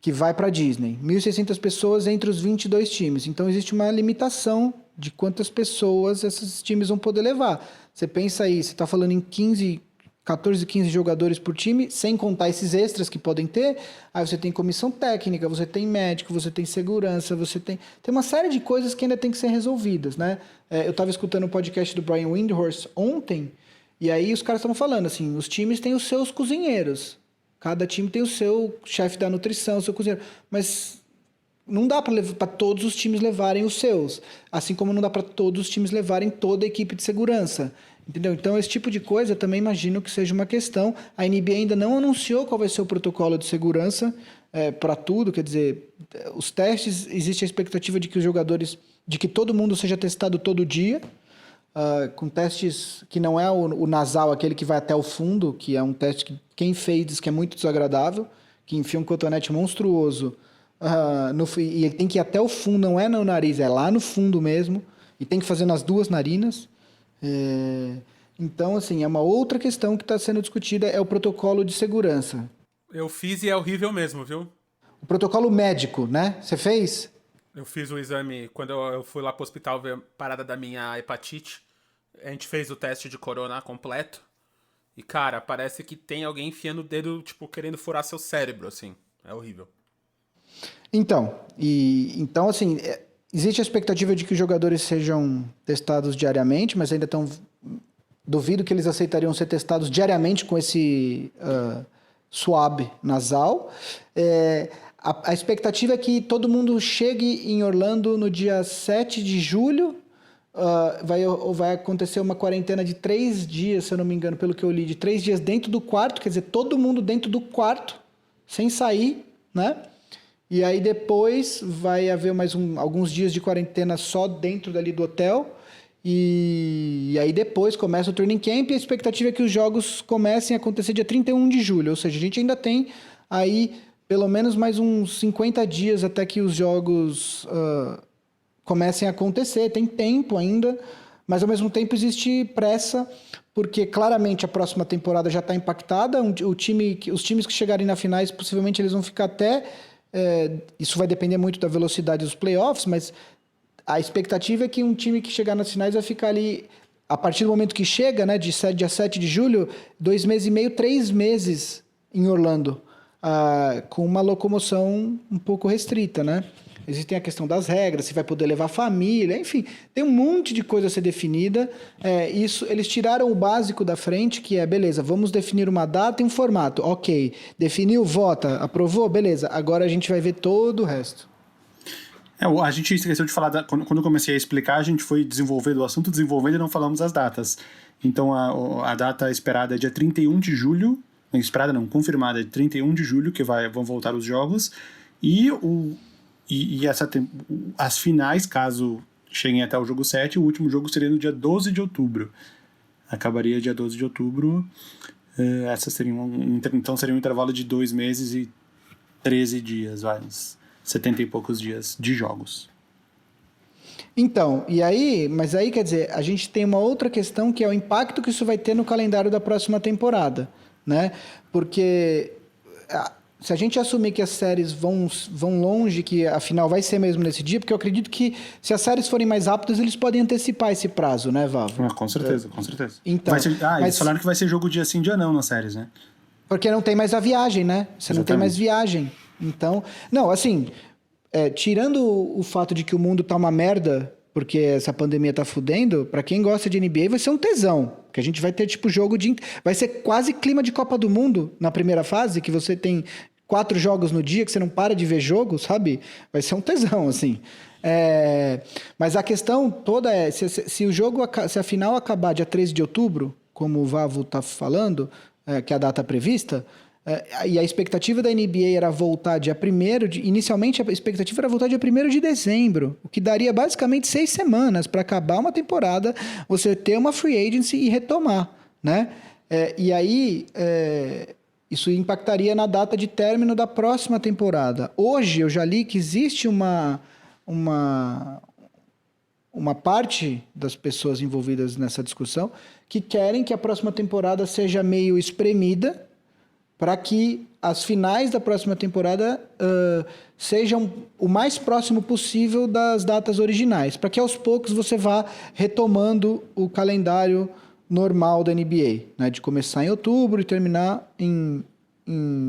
que vai para a Disney. 1.600 pessoas entre os 22 times. Então, existe uma limitação de quantas pessoas esses times vão poder levar. Você pensa aí, você está falando em 14, 15 jogadores por time, sem contar esses extras que podem ter. Aí você tem comissão técnica, você tem médico, você tem segurança, você tem uma série de coisas que ainda tem que ser resolvidas, né? Eu estava escutando o podcast do Brian Windhorst ontem, e aí os caras estavam falando assim, os times têm os seus cozinheiros. Cada time tem o seu chefe da nutrição, o seu cozinheiro. Mas não dá para todos os times levarem os seus. Assim como não dá para todos os times levarem toda a equipe de segurança. Entendeu? Então, esse tipo de coisa eu também imagino que seja uma questão. A NBA ainda não anunciou qual vai ser o protocolo de segurança para tudo. Quer dizer, os testes, existe a expectativa de que os jogadores, de que todo mundo seja testado todo dia, com testes que não é o nasal, aquele que vai até o fundo, que é um teste que quem fez diz que é muito desagradável, que enfia um cotonete monstruoso e ele tem que ir até o fundo, não é no nariz, é lá no fundo mesmo, e tem que fazer nas duas narinas. Então, assim, é uma outra questão que está sendo discutida, é o protocolo de segurança. Eu fiz e é horrível mesmo, viu? O protocolo médico, né? Você fez? Eu fiz o exame quando eu fui lá pro hospital ver a parada da minha hepatite. A gente fez o teste de corona completo. E, cara, parece que tem alguém enfiando o dedo, tipo, querendo furar seu cérebro, assim. É horrível. Então, assim, existe a expectativa de que os jogadores sejam testados diariamente, mas ainda duvido que eles aceitariam ser testados diariamente com esse swab nasal. A expectativa é que todo mundo chegue em Orlando no dia 7 de julho. Vai acontecer uma quarentena de 3 dias, se eu não me engano, pelo que eu li, de 3 dias dentro do quarto, quer dizer, todo mundo dentro do quarto, sem sair, né? E aí depois vai haver mais alguns dias de quarentena só dentro dali do hotel. E aí depois começa o training camp e a expectativa é que os jogos comecem a acontecer dia 31 de julho. Ou seja, a gente ainda tem aí pelo menos mais uns 50 dias até que os jogos comecem a acontecer. Tem tempo ainda, mas ao mesmo tempo existe pressa, porque claramente a próxima temporada já está impactada. Os times que chegarem na finais, possivelmente eles vão ficar até... isso vai depender muito da velocidade dos playoffs, mas a expectativa é que um time que chegar nas finais vai ficar ali, a partir do momento que chega, né, de dia 7 de julho, 2 meses e meio, 3 meses em Orlando, com uma locomoção um pouco restrita, né? Existem a questão das regras, se vai poder levar família, enfim, tem um monte de coisa a ser definida. Isso, eles tiraram o básico da frente, que é, beleza, vamos definir uma data e um formato. Ok, definiu, vota, aprovou, beleza. Agora a gente vai ver todo o resto. A gente esqueceu de falar, quando eu comecei a explicar, a gente foi desenvolvendo o assunto, desenvolvendo e não falamos as datas. Então a data esperada é dia 31 de julho, esperada não, confirmada é 31 de julho, que vão voltar os jogos, as finais, caso cheguem até o jogo 7, o último jogo seria no dia 12 de outubro. Acabaria dia 12 de outubro. Então seria um intervalo de 2 meses e 13 dias, uns 70 e poucos dias de jogos. Então, mas aí quer dizer, a gente tem uma outra questão que é o impacto que isso vai ter no calendário da próxima temporada, né? Porque se a gente assumir que as séries vão longe, que a final vai ser mesmo nesse dia, porque eu acredito que se as séries forem mais rápidas, eles podem antecipar esse prazo, né, Vavo? Com certeza, com certeza. Então, eles falaram que vai ser jogo dia sim, dia não nas séries, né? Porque não tem mais a viagem, né? Você Exatamente. Não tem mais viagem. Então, não, assim, tirando o fato de que o mundo tá uma merda, porque essa pandemia tá fudendo, pra quem gosta de NBA vai ser um tesão. Porque a gente vai ter, tipo, vai ser quase clima de Copa do Mundo na primeira fase, que você tem 4 jogos no dia, que você não para de ver jogo, sabe? Vai ser um tesão, assim. Mas a questão toda é, se a final acabar dia 13 de outubro, como o Vavo está falando, que é a data prevista, e a expectativa da NBA era voltar dia 1º inicialmente a expectativa era voltar dia 1º de dezembro, o que daria basicamente 6 semanas para acabar uma temporada, você ter uma free agency e retomar, né? E aí, isso impactaria na data de término da próxima temporada. Hoje, eu já li que existe uma parte das pessoas envolvidas nessa discussão que querem que a próxima temporada seja meio espremida para que as finais da próxima temporada sejam o mais próximo possível das datas originais, para que aos poucos você vá retomando o calendário normal da NBA, né, de começar em outubro e terminar em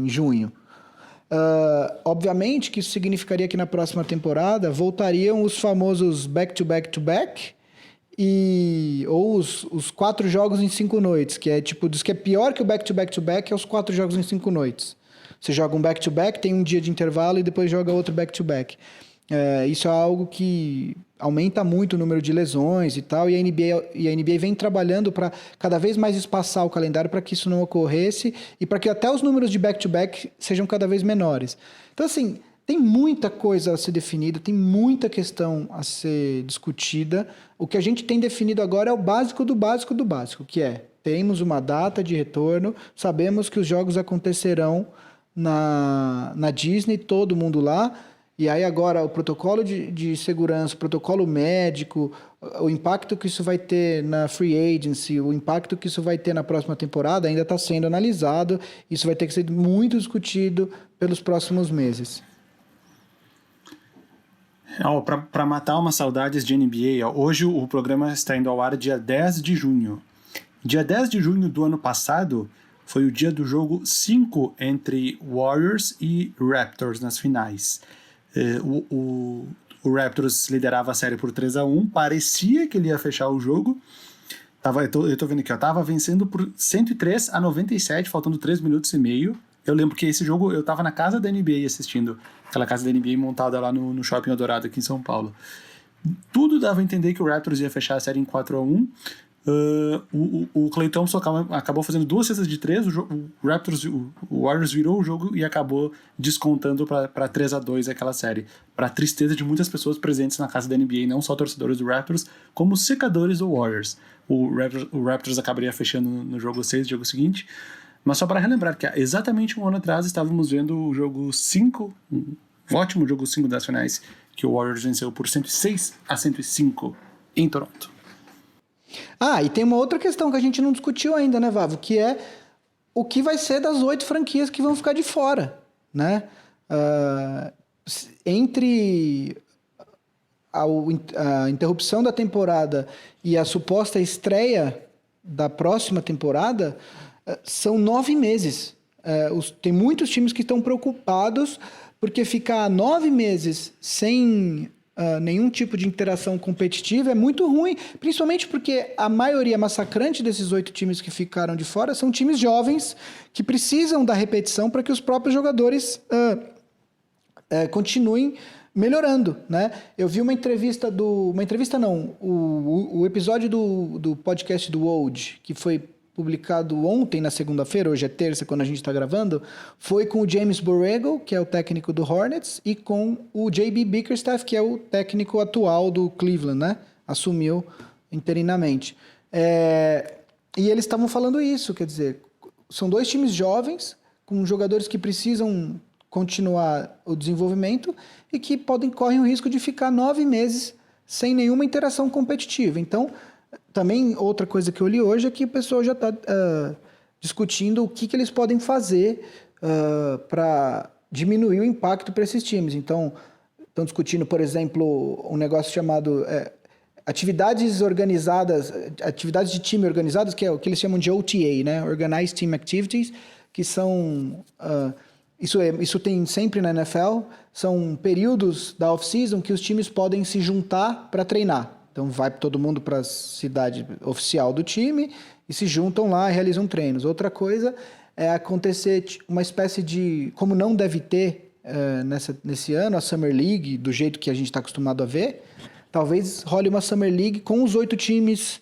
junho. Obviamente que isso significaria que na próxima temporada voltariam os famosos back-to-back-to-back ou os 4 jogos em 5 noites, que diz que é pior que o back-to-back-to-back é os 4 jogos em 5 noites. Você joga um back-to-back, tem um dia de intervalo e depois joga outro back-to-back. Isso é algo que aumenta muito o número de lesões e tal, e a NBA vem trabalhando para cada vez mais espaçar o calendário para que isso não ocorresse e para que até os números de back-to-back sejam cada vez menores. Então, assim, tem muita coisa a ser definida, tem muita questão a ser discutida. O que a gente tem definido agora é o básico do básico do básico, que temos uma data de retorno, sabemos que os jogos acontecerão na Disney, todo mundo lá. E aí agora o protocolo de segurança, o protocolo médico, o impacto que isso vai ter na free agency, o impacto que isso vai ter na próxima temporada ainda está sendo analisado. Isso vai ter que ser muito discutido pelos próximos meses. Para matar umas saudades de NBA, hoje o programa está indo ao ar dia 10 de junho. Dia 10 de junho do ano passado foi o dia do jogo 5 entre Warriors e Raptors nas finais. O Raptors liderava a série por 3-1, parecia que ele ia fechar o jogo. Eu tô vendo aqui, tava vencendo por 103-97, faltando 3 minutos e meio. Eu lembro que esse jogo eu tava na casa da NBA assistindo, aquela casa da NBA montada lá no Shopping Eldorado aqui em São Paulo. Tudo dava a entender que o Raptors ia fechar a série em 4-1. O Klay Thompson acabou fazendo 2 cestas de 3, o Warriors virou o jogo e acabou descontando para 3-2 aquela série, para tristeza de muitas pessoas presentes na casa da NBA, não só torcedores do Raptors, como secadores do Warriors. O Raptors acabaria fechando no jogo 6, jogo seguinte, mas só para relembrar que exatamente um ano atrás estávamos vendo o jogo 5, um ótimo jogo 5 das finais, que o Warriors venceu por 106-105 em Toronto. E tem uma outra questão que a gente não discutiu ainda, né, Vavo? Que é o que vai ser das 8 franquias que vão ficar de fora, né? Entre a interrupção da temporada e a suposta estreia da próxima temporada, são 9 meses. Tem muitos times que estão preocupados porque ficar 9 meses sem nenhum tipo de interação competitiva é muito ruim, principalmente porque a maioria massacrante desses 8 times que ficaram de fora são times jovens que precisam da repetição para que os próprios jogadores continuem melhorando, né? Eu vi o episódio do podcast do Woj, que foi publicado ontem, na segunda-feira, hoje é terça, quando a gente está gravando, foi com o James Borrego, que é o técnico do Hornets, e com o J.B. Bickerstaff, que é o técnico atual do Cleveland, né? Assumiu interinamente. E eles estavam falando isso, quer dizer, são 2 times jovens, com jogadores que precisam continuar o desenvolvimento e que correm o risco de ficar 9 meses sem nenhuma interação competitiva. Então, também outra coisa que eu li hoje é que o pessoal já está discutindo o que eles podem fazer para diminuir o impacto para esses times. Então, estão discutindo, por exemplo, um negócio chamado atividades organizadas, atividades de time organizadas, que é o que eles chamam de OTA, né? Organized Team Activities, que são... Isso tem sempre na NFL, são períodos da off-season que os times podem se juntar para treinar. Então vai todo mundo para a cidade oficial do time e se juntam lá e realizam treinos. Outra coisa é acontecer uma espécie de... Como não deve ter nesse ano a Summer League, do jeito que a gente está acostumado a ver, talvez role uma Summer League com os 8 times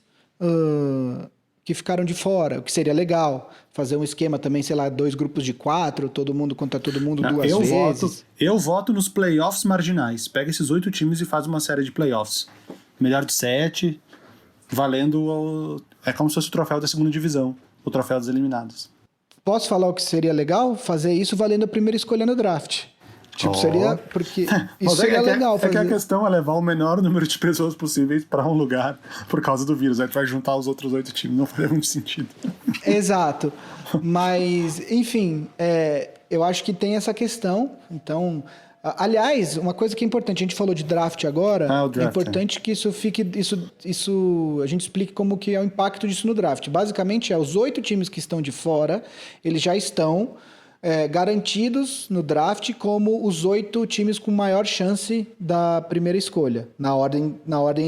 que ficaram de fora, o que seria legal. Fazer um esquema também, sei lá, 2 grupos de 4, todo mundo contra todo mundo duas vezes. Eu voto nos playoffs marginais. Pega esses 8 times e faz uma série de playoffs. Melhor de 7, valendo... É como se fosse o troféu da segunda divisão, o troféu dos eliminados. Posso falar o que seria legal? Fazer isso valendo a primeira escolha no draft. Tipo, seria... Porque isso seria legal fazer. É que a questão é levar o menor número de pessoas possíveis para um lugar por causa do vírus. Aí tu vai juntar os outros 8 times. Não faria muito sentido. Exato. Mas, enfim, eu acho que tem essa questão. Então... Aliás, uma coisa que é importante, a gente falou de draft agora, o draft, é importante que isso fique, a gente explique como que é o impacto disso no draft. Basicamente, os 8 times que estão de fora, eles já estão garantidos no draft como os 8 times com maior chance da primeira escolha, na ordem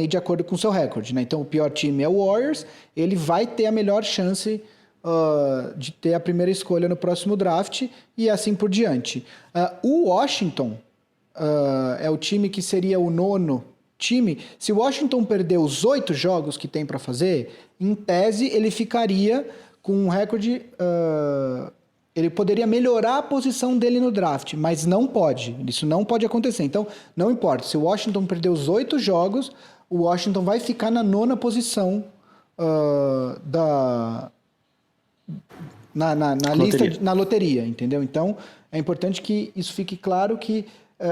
de acordo com o seu recorde, né? Então, o pior time é o Warriors, ele vai ter a melhor chance de ter a primeira escolha no próximo draft e assim por diante. O Washington é o time que seria o 9º time. Se o Washington perder os 8 jogos que tem para fazer, em tese ele ficaria com um recorde... ele poderia melhorar a posição dele no draft, mas não pode. Isso não pode acontecer. Então, não importa. Se o Washington perder os 8 jogos, o Washington vai ficar na 9ª posição na loteria, entendeu? Então, é importante que isso fique claro que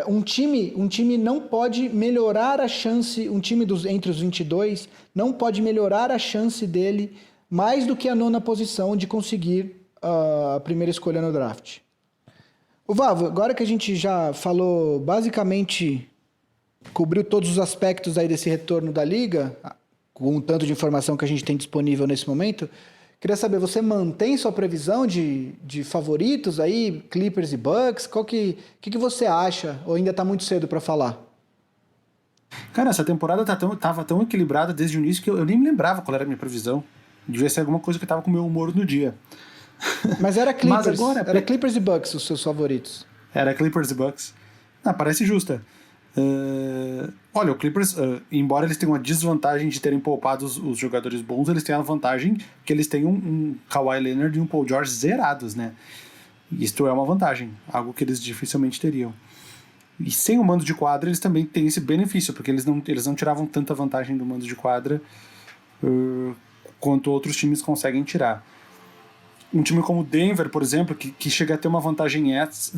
um time não pode melhorar a chance, um time entre os 22 não pode melhorar a chance dele mais do que a 9ª posição de conseguir a primeira escolha no draft. O Vavo, agora que a gente já falou, basicamente, cobriu todos os aspectos aí desse retorno da liga, com o tanto de informação que a gente tem disponível nesse momento, queria saber, você mantém sua previsão de favoritos aí, Clippers e Bucks? O que você acha? Ou ainda está muito cedo para falar? Cara, essa temporada tava tão equilibrada desde o início que eu nem me lembrava qual era a minha previsão. Devia ser alguma coisa que tava com o meu humor no dia. Mas era Clippers, era Clippers e Bucks os seus favoritos. Era Clippers e Bucks. Parece justa. Olha, o Clippers, embora eles tenham a desvantagem de terem poupado os jogadores bons, eles têm a vantagem que eles têm um Kawhi Leonard e um Paul George zerados, né? Isto é uma vantagem, algo que eles dificilmente teriam. E sem o mando de quadra, eles também têm esse benefício, porque eles não tiravam tanta vantagem do mando de quadra quanto outros times conseguem tirar. Um time como Denver, por exemplo, que chega a ter uma vantagem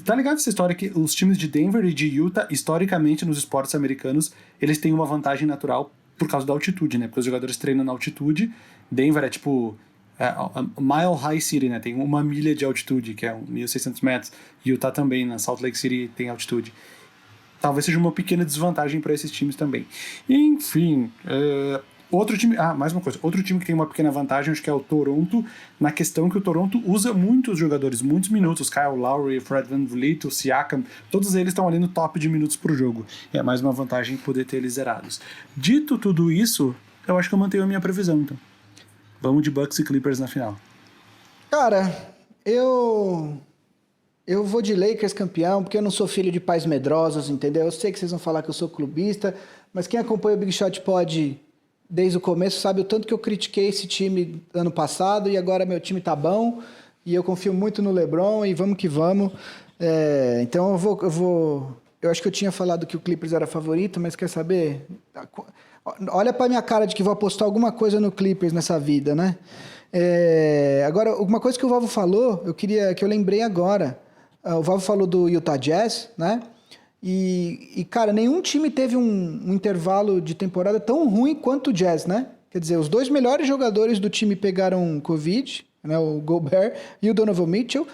tá ligado essa história que os times de Denver e de Utah, historicamente nos esportes americanos, eles têm uma vantagem natural por causa da altitude, né? Porque os jogadores treinam na altitude. Denver é tipo a Mile High City, né? Tem 1 milha de altitude, que é 1.600 metros. Utah também, na Salt Lake City, tem altitude. Talvez seja uma pequena desvantagem para esses times também. Enfim... Outro time, mais uma coisa, outro time que tem uma pequena vantagem, acho que é o Toronto, na questão que o Toronto usa muitos jogadores, muitos minutos, Kyle Lowry, Fred VanVleet, o Siakam, todos eles estão ali no top de minutos por jogo. É mais uma vantagem poder ter eles zerados. Dito tudo isso, eu acho que eu mantenho a minha previsão, então. Vamos de Bucks e Clippers na final. Cara, eu vou de Lakers campeão, porque eu não sou filho de pais medrosos, entendeu? Eu sei que vocês vão falar que eu sou clubista, mas quem acompanha o Big Shot pode... Desde o começo, sabe o tanto que eu critiquei esse time ano passado e agora meu time tá bom e eu confio muito no LeBron e vamos que vamos. Então eu acho que eu tinha falado que o Clippers era favorito, mas quer saber? Olha pra minha cara de que vou apostar alguma coisa no Clippers nessa vida, né? Agora, uma coisa que o Vavo falou, que eu lembrei agora. O Vavo falou do Utah Jazz, né? E, cara, nenhum time teve um intervalo de temporada tão ruim quanto o Jazz, né? Quer dizer, os 2 melhores jogadores do time pegaram Covid, né? O Gobert e o Donovan Mitchell.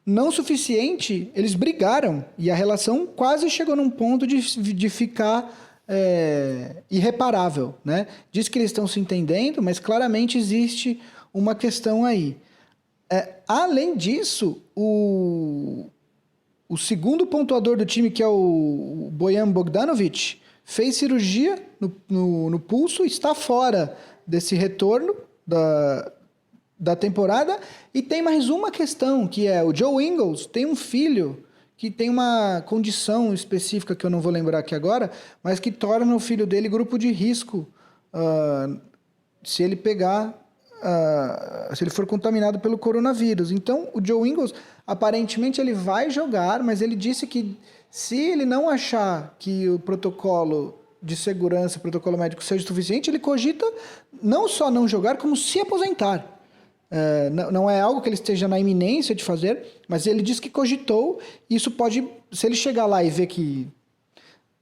Não suficiente, eles brigaram. E a relação quase chegou num ponto de ficar irreparável, né? Diz que eles estão se entendendo, mas claramente existe uma questão aí. Além disso, o segundo pontuador do time, que é o Bojan Bogdanovic, fez cirurgia no pulso e está fora desse retorno da temporada. E tem mais uma questão, que é o Joe Ingles tem um filho que tem uma condição específica que eu não vou lembrar aqui agora, mas que torna o filho dele grupo de risco se ele pegar, se ele for contaminado pelo coronavírus. Então, o Joe Ingles, aparentemente, ele vai jogar, mas ele disse que se ele não achar que o protocolo de segurança, o protocolo médico seja suficiente, ele cogita não só não jogar, como se aposentar. Não é algo que ele esteja na iminência de fazer, mas ele diz que cogitou. Isso pode, se ele chegar lá e ver que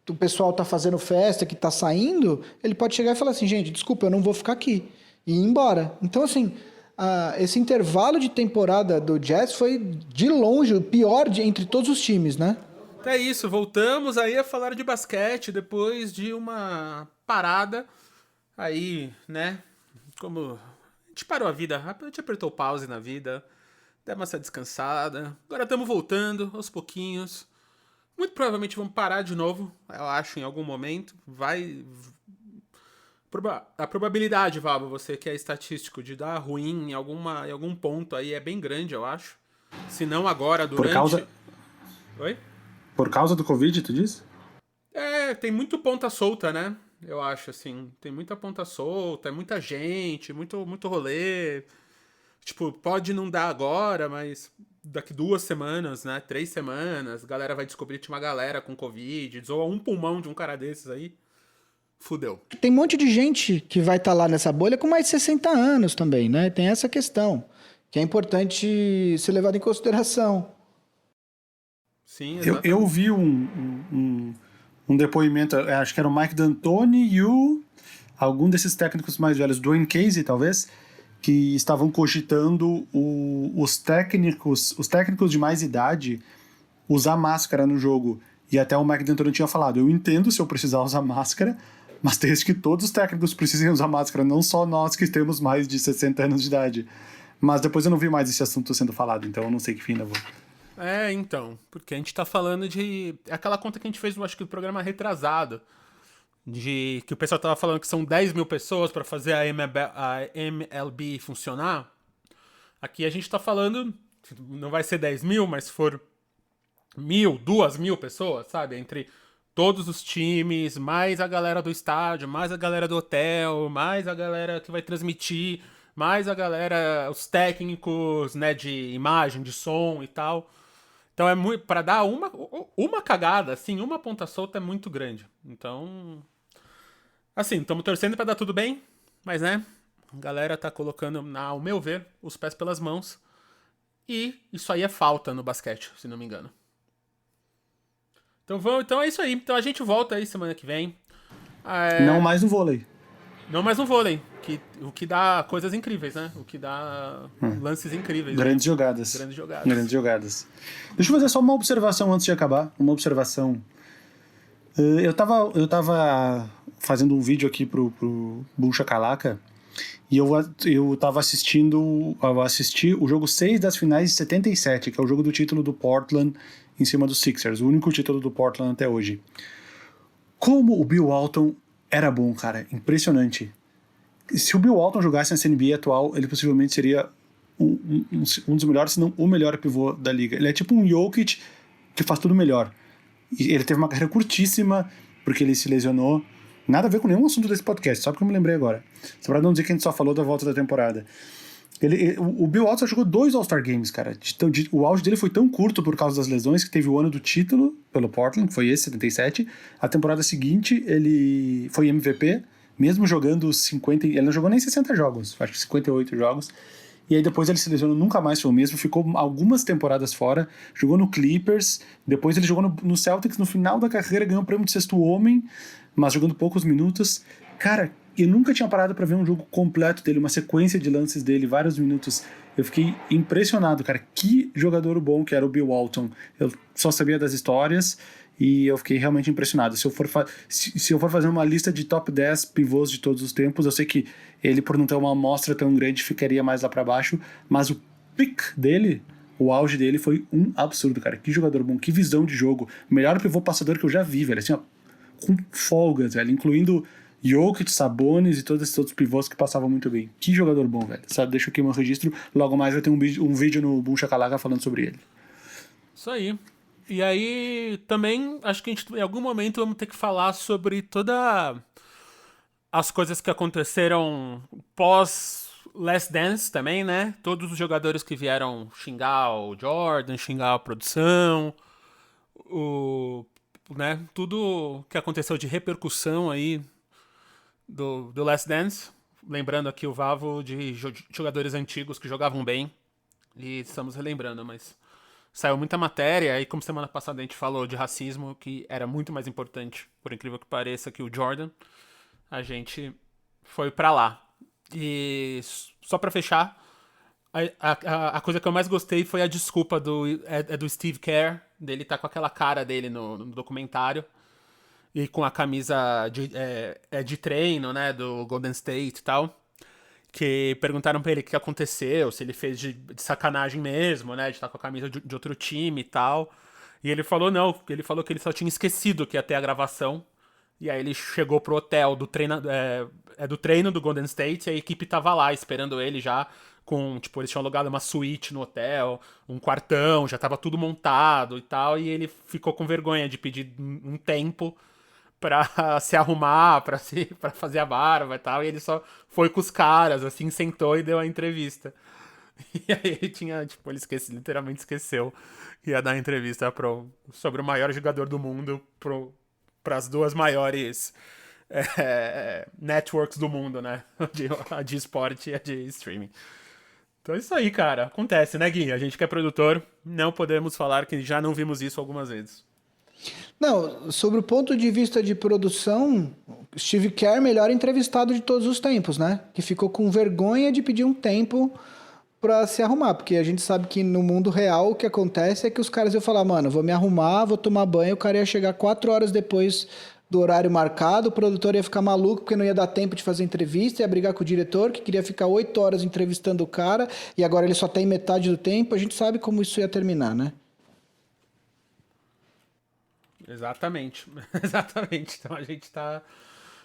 o pessoal está fazendo festa, que está saindo, ele pode chegar e falar assim, gente, desculpa, eu não vou ficar aqui, e ir embora. Então, assim, esse intervalo de temporada do Jazz foi, de longe, o pior entre todos os times, né? É isso, voltamos aí a falar de basquete depois de uma parada aí, né, como a gente parou a vida, a gente apertou pause na vida, demos essa descansada, agora estamos voltando aos pouquinhos, muito provavelmente vamos parar de novo, eu acho, em algum momento, a probabilidade, Vavo, você que é estatístico, de dar ruim em algum ponto aí é bem grande, eu acho, se não agora, durante... Oi? Por causa do Covid, tu diz? Tem muito ponta solta, né? Eu acho, assim. Tem muita ponta solta, é muita gente, muito rolê. Tipo, pode não dar agora, mas daqui 2 semanas, né? 3 semanas, a galera vai descobrir que tinha uma galera com Covid, desoa um pulmão de um cara desses aí. Fudeu. Tem um monte de gente que vai estar lá nessa bolha com mais de 60 anos também, né? Tem essa questão, que é importante ser levado em consideração. Sim, eu vi um depoimento, acho que era o Mike D'Antoni e algum desses técnicos mais velhos, Dwayne Casey, talvez, que estavam cogitando os técnicos de mais idade usar máscara no jogo. E até o Mike D'Antoni tinha falado, eu entendo se eu precisar usar máscara, mas desde que todos os técnicos precisem usar máscara, não só nós que temos mais de 60 anos de idade. Mas depois eu não vi mais esse assunto sendo falado, então eu não sei que fim ainda vou. Então, porque a gente tá falando de... aquela conta que a gente fez, acho que no programa retrasado, de que o pessoal tava falando que são 10 mil pessoas pra fazer a MLB funcionar. Aqui a gente tá falando, não vai ser 10 mil, mas se for 1.000, 2.000 pessoas, sabe? Entre todos os times, mais a galera do estádio, mais a galera do hotel, mais a galera que vai transmitir, mais a galera, os técnicos, né, de imagem, de som e tal. Então é muito, para dar uma cagada, assim, uma ponta solta é muito grande. Então, assim, estamos torcendo para dar tudo bem, mas, né, a galera tá colocando, ao meu ver, os pés pelas mãos. E isso aí é falta no basquete, se não me engano. Então é isso aí. Então a gente volta aí semana que vem. Não mais no vôlei. Não mais no vôlei. O que dá coisas incríveis, né? O que dá lances incríveis. Grandes né? jogadas. Grandes jogadas. Deixa eu fazer só uma observação antes de acabar. Uma observação. Eu tava fazendo um vídeo aqui pro Bull Shakalaka e eu tava assistindo. Eu assisti o jogo 6 das finais de 77, que é o jogo do título do Portland em cima dos Sixers. O único título do Portland até hoje. Como o Bill Walton era bom, cara. Impressionante. Se o Bill Walton jogasse nessa NBA atual, ele possivelmente seria um dos melhores, se não o melhor pivô da liga. Ele é tipo um Jokic que faz tudo melhor. E ele teve uma carreira curtíssima, porque ele se lesionou. Nada a ver com nenhum assunto desse podcast, só porque eu me lembrei agora. Só pra não dizer que a gente só falou da volta da temporada. O Bill Walton jogou 2 All-Star Games, cara. O auge dele foi tão curto por causa das lesões que teve o ano do título pelo Portland, que foi esse, 77. A temporada seguinte, ele foi MVP, mesmo jogando 50... Ele não jogou nem 60 jogos, acho que 58 jogos. E aí depois ele se lesionou, nunca mais foi o mesmo, ficou algumas temporadas fora, jogou no Clippers, depois ele jogou no Celtics, no final da carreira ganhou o prêmio de sexto homem, mas jogando poucos minutos. Cara, eu nunca tinha parado pra ver um jogo completo dele, uma sequência de lances dele, vários minutos. Eu fiquei impressionado, cara. Que jogador bom que era o Bill Walton. Eu só sabia das histórias e eu fiquei realmente impressionado. Se eu for fazer uma lista de top 10 pivôs de todos os tempos, eu sei que ele, por não ter uma amostra tão grande, ficaria mais lá pra baixo, mas o pick dele, o auge dele foi um absurdo, cara. Que jogador bom, que visão de jogo. Melhor pivô passador que eu já vi, velho. Assim, ó, com folgas, velho, incluindo Jokic, Sabonis e todos esses outros pivôs que passavam muito bem. Que jogador bom, velho. Sabe, deixa aqui o meu registro. Logo mais vai ter um vídeo no Boom Shakalaka falando sobre ele. Isso aí. E aí, também, acho que a gente, em algum momento, vamos ter que falar sobre todas as coisas que aconteceram pós Last Dance também, né? Todos os jogadores que vieram xingar o Jordan, xingar a produção, né? Tudo que aconteceu de repercussão aí do Last Dance. Lembrando aqui o Vavo de jogadores antigos que jogavam bem. E estamos relembrando, mas saiu muita matéria. E como semana passada a gente falou de racismo, que era muito mais importante, por incrível que pareça, que o Jordan, a gente foi pra lá. E só pra fechar, a coisa que eu mais gostei foi a desculpa do Steve Kerr, dele tá com aquela cara dele no documentário. E com a camisa de treino, né, do Golden State e tal. Que perguntaram pra ele o que aconteceu, se ele fez de sacanagem mesmo, né, de estar com a camisa de outro time e tal. E ele falou não, ele falou que ele só tinha esquecido que ia ter a gravação. E aí ele chegou pro hotel do treino do Golden State e a equipe tava lá esperando ele já com, tipo, eles tinham alugado uma suíte no hotel, um quartão, já tava tudo montado e tal. E ele ficou com vergonha de pedir um tempo pra se arrumar, pra fazer a barba e tal, e ele só foi com os caras, assim, sentou e deu a entrevista. E aí ele tinha, tipo, ele literalmente esqueceu que ia dar a entrevista sobre o maior jogador do mundo pras duas maiores networks do mundo, né? A de esporte e a de streaming. Então é isso aí, cara. Acontece, né, Gui? A gente que é produtor, não podemos falar que já não vimos isso algumas vezes. Não, sobre o ponto de vista de produção, Steve Kerr, melhor entrevistado de todos os tempos, né? Que ficou com vergonha de pedir um tempo pra se arrumar, porque a gente sabe que no mundo real o que acontece é que os caras iam falar, mano, vou me arrumar, vou tomar banho, o cara ia chegar 4 horas depois do horário marcado, o produtor ia ficar maluco porque não ia dar tempo de fazer entrevista, ia brigar com o diretor que queria ficar 8 horas entrevistando o cara e agora ele só tem metade do tempo, a gente sabe como isso ia terminar, né? Exatamente. Exatamente. Então a gente tá.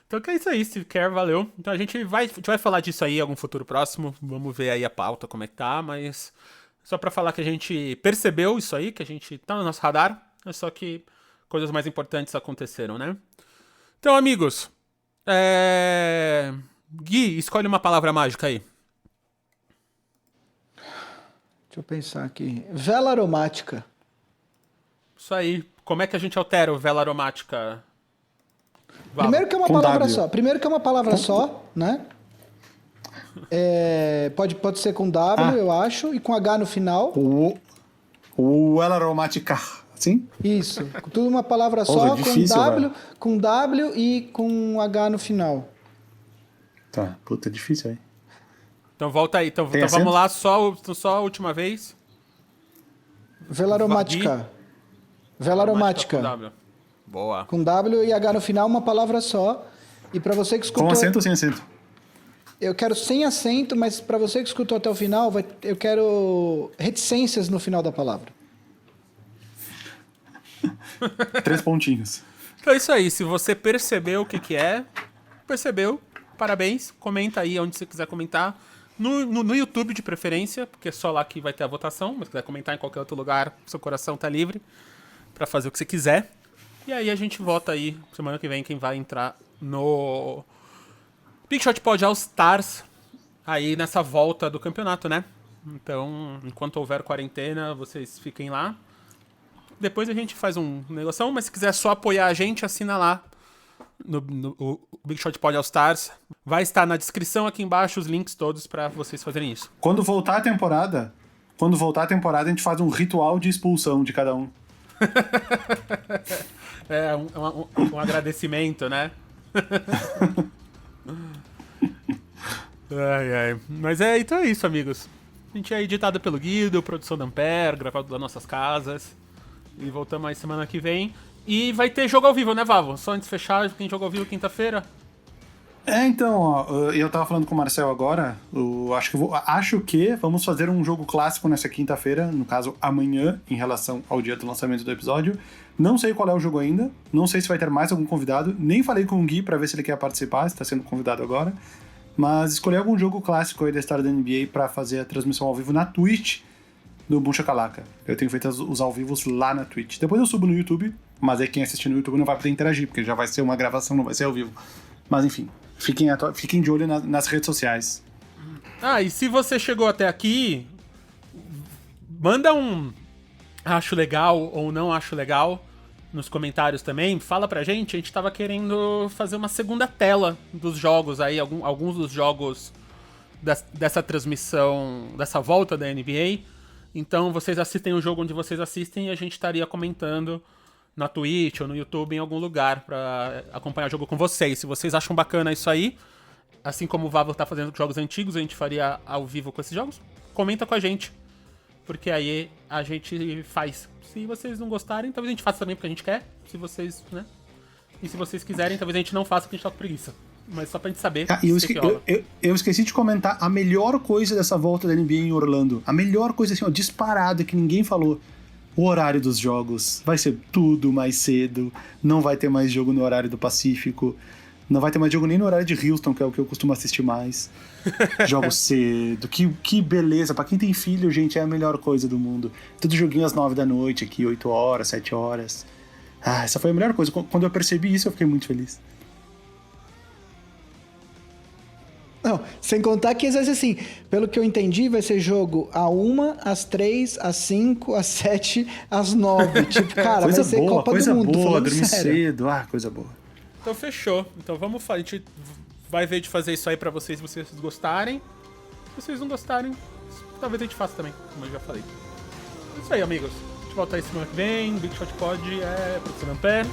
Então que é isso aí, Steve Kerr, valeu. Então a gente vai falar disso aí em algum futuro próximo. Vamos ver aí a pauta, como é que tá, mas só pra falar que a gente percebeu isso aí, que a gente tá no nosso radar, é só que coisas mais importantes aconteceram, né? Então, amigos, Gui, escolhe uma palavra mágica aí. Deixa eu pensar aqui. Vela aromática. Isso aí. Como é que a gente altera o vela aromática? Primeiro que é uma Com palavra W. só. Primeiro que é uma palavra só, né? Pode ser com W, eu acho, e com H no final. O El Aromática, sim? Isso. Tudo uma palavra só, difícil, com W e com H no final. Tá, puta, é difícil aí. Então volta aí. Então Tem vamos acento? lá, só a última vez. Vela aromática. Vela aromática. Com W. Boa. Com W e H no final, uma palavra só. E para você que escutou... Com acento ou sem acento? Eu quero sem acento, mas para você que escutou até o final, eu quero reticências no final da palavra. 3 pontinhos. Então é isso aí. Se você percebeu o que é, percebeu, parabéns. Comenta aí onde você quiser comentar. No YouTube de preferência, porque é só lá que vai ter a votação. Mas se quiser comentar em qualquer outro lugar, seu coração tá livre pra fazer o que você quiser. E aí a gente vota aí, semana que vem, quem vai entrar no Big Shot Pod All Stars aí nessa volta do campeonato, né? Então, enquanto houver quarentena, vocês fiquem lá. Depois a gente faz um negócio, mas se quiser só apoiar a gente, assina lá o Big Shot Pod All Stars. Vai estar na descrição aqui embaixo os links todos pra vocês fazerem isso. Quando voltar a temporada, a gente faz um ritual de expulsão de cada um. Um agradecimento, né? Ai. Mas então é isso, amigos. A gente é editado pelo Guido, produção da Ampere, gravado das nossas casas. E voltamos aí semana que vem. E vai ter jogo ao vivo, né, Vavo? Só antes de fechar, tem jogo ao vivo quinta-feira? Então, ó, eu tava falando com o Marcel agora, acho que vamos fazer um jogo clássico nessa quinta-feira, no caso amanhã, em relação ao dia do lançamento do episódio. Não sei qual é o jogo ainda, não sei se vai ter mais algum convidado, nem falei com o Gui pra ver se ele quer participar, se tá sendo convidado agora, mas escolhi algum jogo clássico aí da história da NBA pra fazer a transmissão ao vivo na Twitch do Boom Shakalaka. Eu tenho feito os ao vivos lá na Twitch. Depois eu subo no YouTube, mas aí quem assistir no YouTube não vai poder interagir, porque já vai ser uma gravação, não vai ser ao vivo. Mas enfim, fiquem de olho nas redes sociais. E se você chegou até aqui, manda um acho legal ou não acho legal nos comentários também. Fala pra gente, a gente tava querendo fazer uma segunda tela dos jogos aí, alguns dos jogos dessa transmissão, dessa volta da NBA. Então vocês assistem o jogo onde vocês assistem e a gente estaria comentando na Twitch ou no YouTube em algum lugar pra acompanhar o jogo com vocês. Se vocês acham bacana isso aí, assim como o Vavo tá fazendo com jogos antigos, a gente faria ao vivo com esses jogos, comenta com a gente, porque aí a gente faz. Se vocês não gostarem, talvez a gente faça também porque a gente quer, se vocês, né? E se vocês quiserem, talvez a gente não faça porque a gente tá com preguiça. Mas só pra gente saber eu esqueci de comentar a melhor coisa dessa volta da NBA em Orlando. A melhor coisa, assim, ó, disparada, que ninguém falou. O horário dos jogos. Vai ser tudo mais cedo. Não vai ter mais jogo no horário do Pacífico. Não vai ter mais jogo nem no horário de Houston, que é o que eu costumo assistir mais. Jogo cedo. Que beleza. Pra quem tem filho, gente, é a melhor coisa do mundo. Tudo joguinho às 9 da noite aqui, 8 horas, 7 horas. Essa foi a melhor coisa. Quando eu percebi isso, eu fiquei muito feliz. Não, sem contar que às vezes assim, pelo que eu entendi, vai ser jogo a 1, às 3, às 5, às 7, às 9. Tipo, cara, coisa vai ser boa, Copa coisa do Mundo. boa, dormir sério. cedo. Coisa boa. Então fechou. Então vamos fazer. A gente vai ver de fazer isso aí pra vocês, se vocês gostarem. Se vocês não gostarem, talvez a gente faça também, como eu já falei. É isso aí, amigos. A gente volta aí semana que vem. Big Shot Pod é produção pé.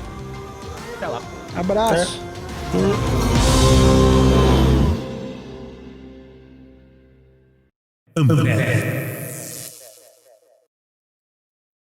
Até lá. Abraço. Ambev.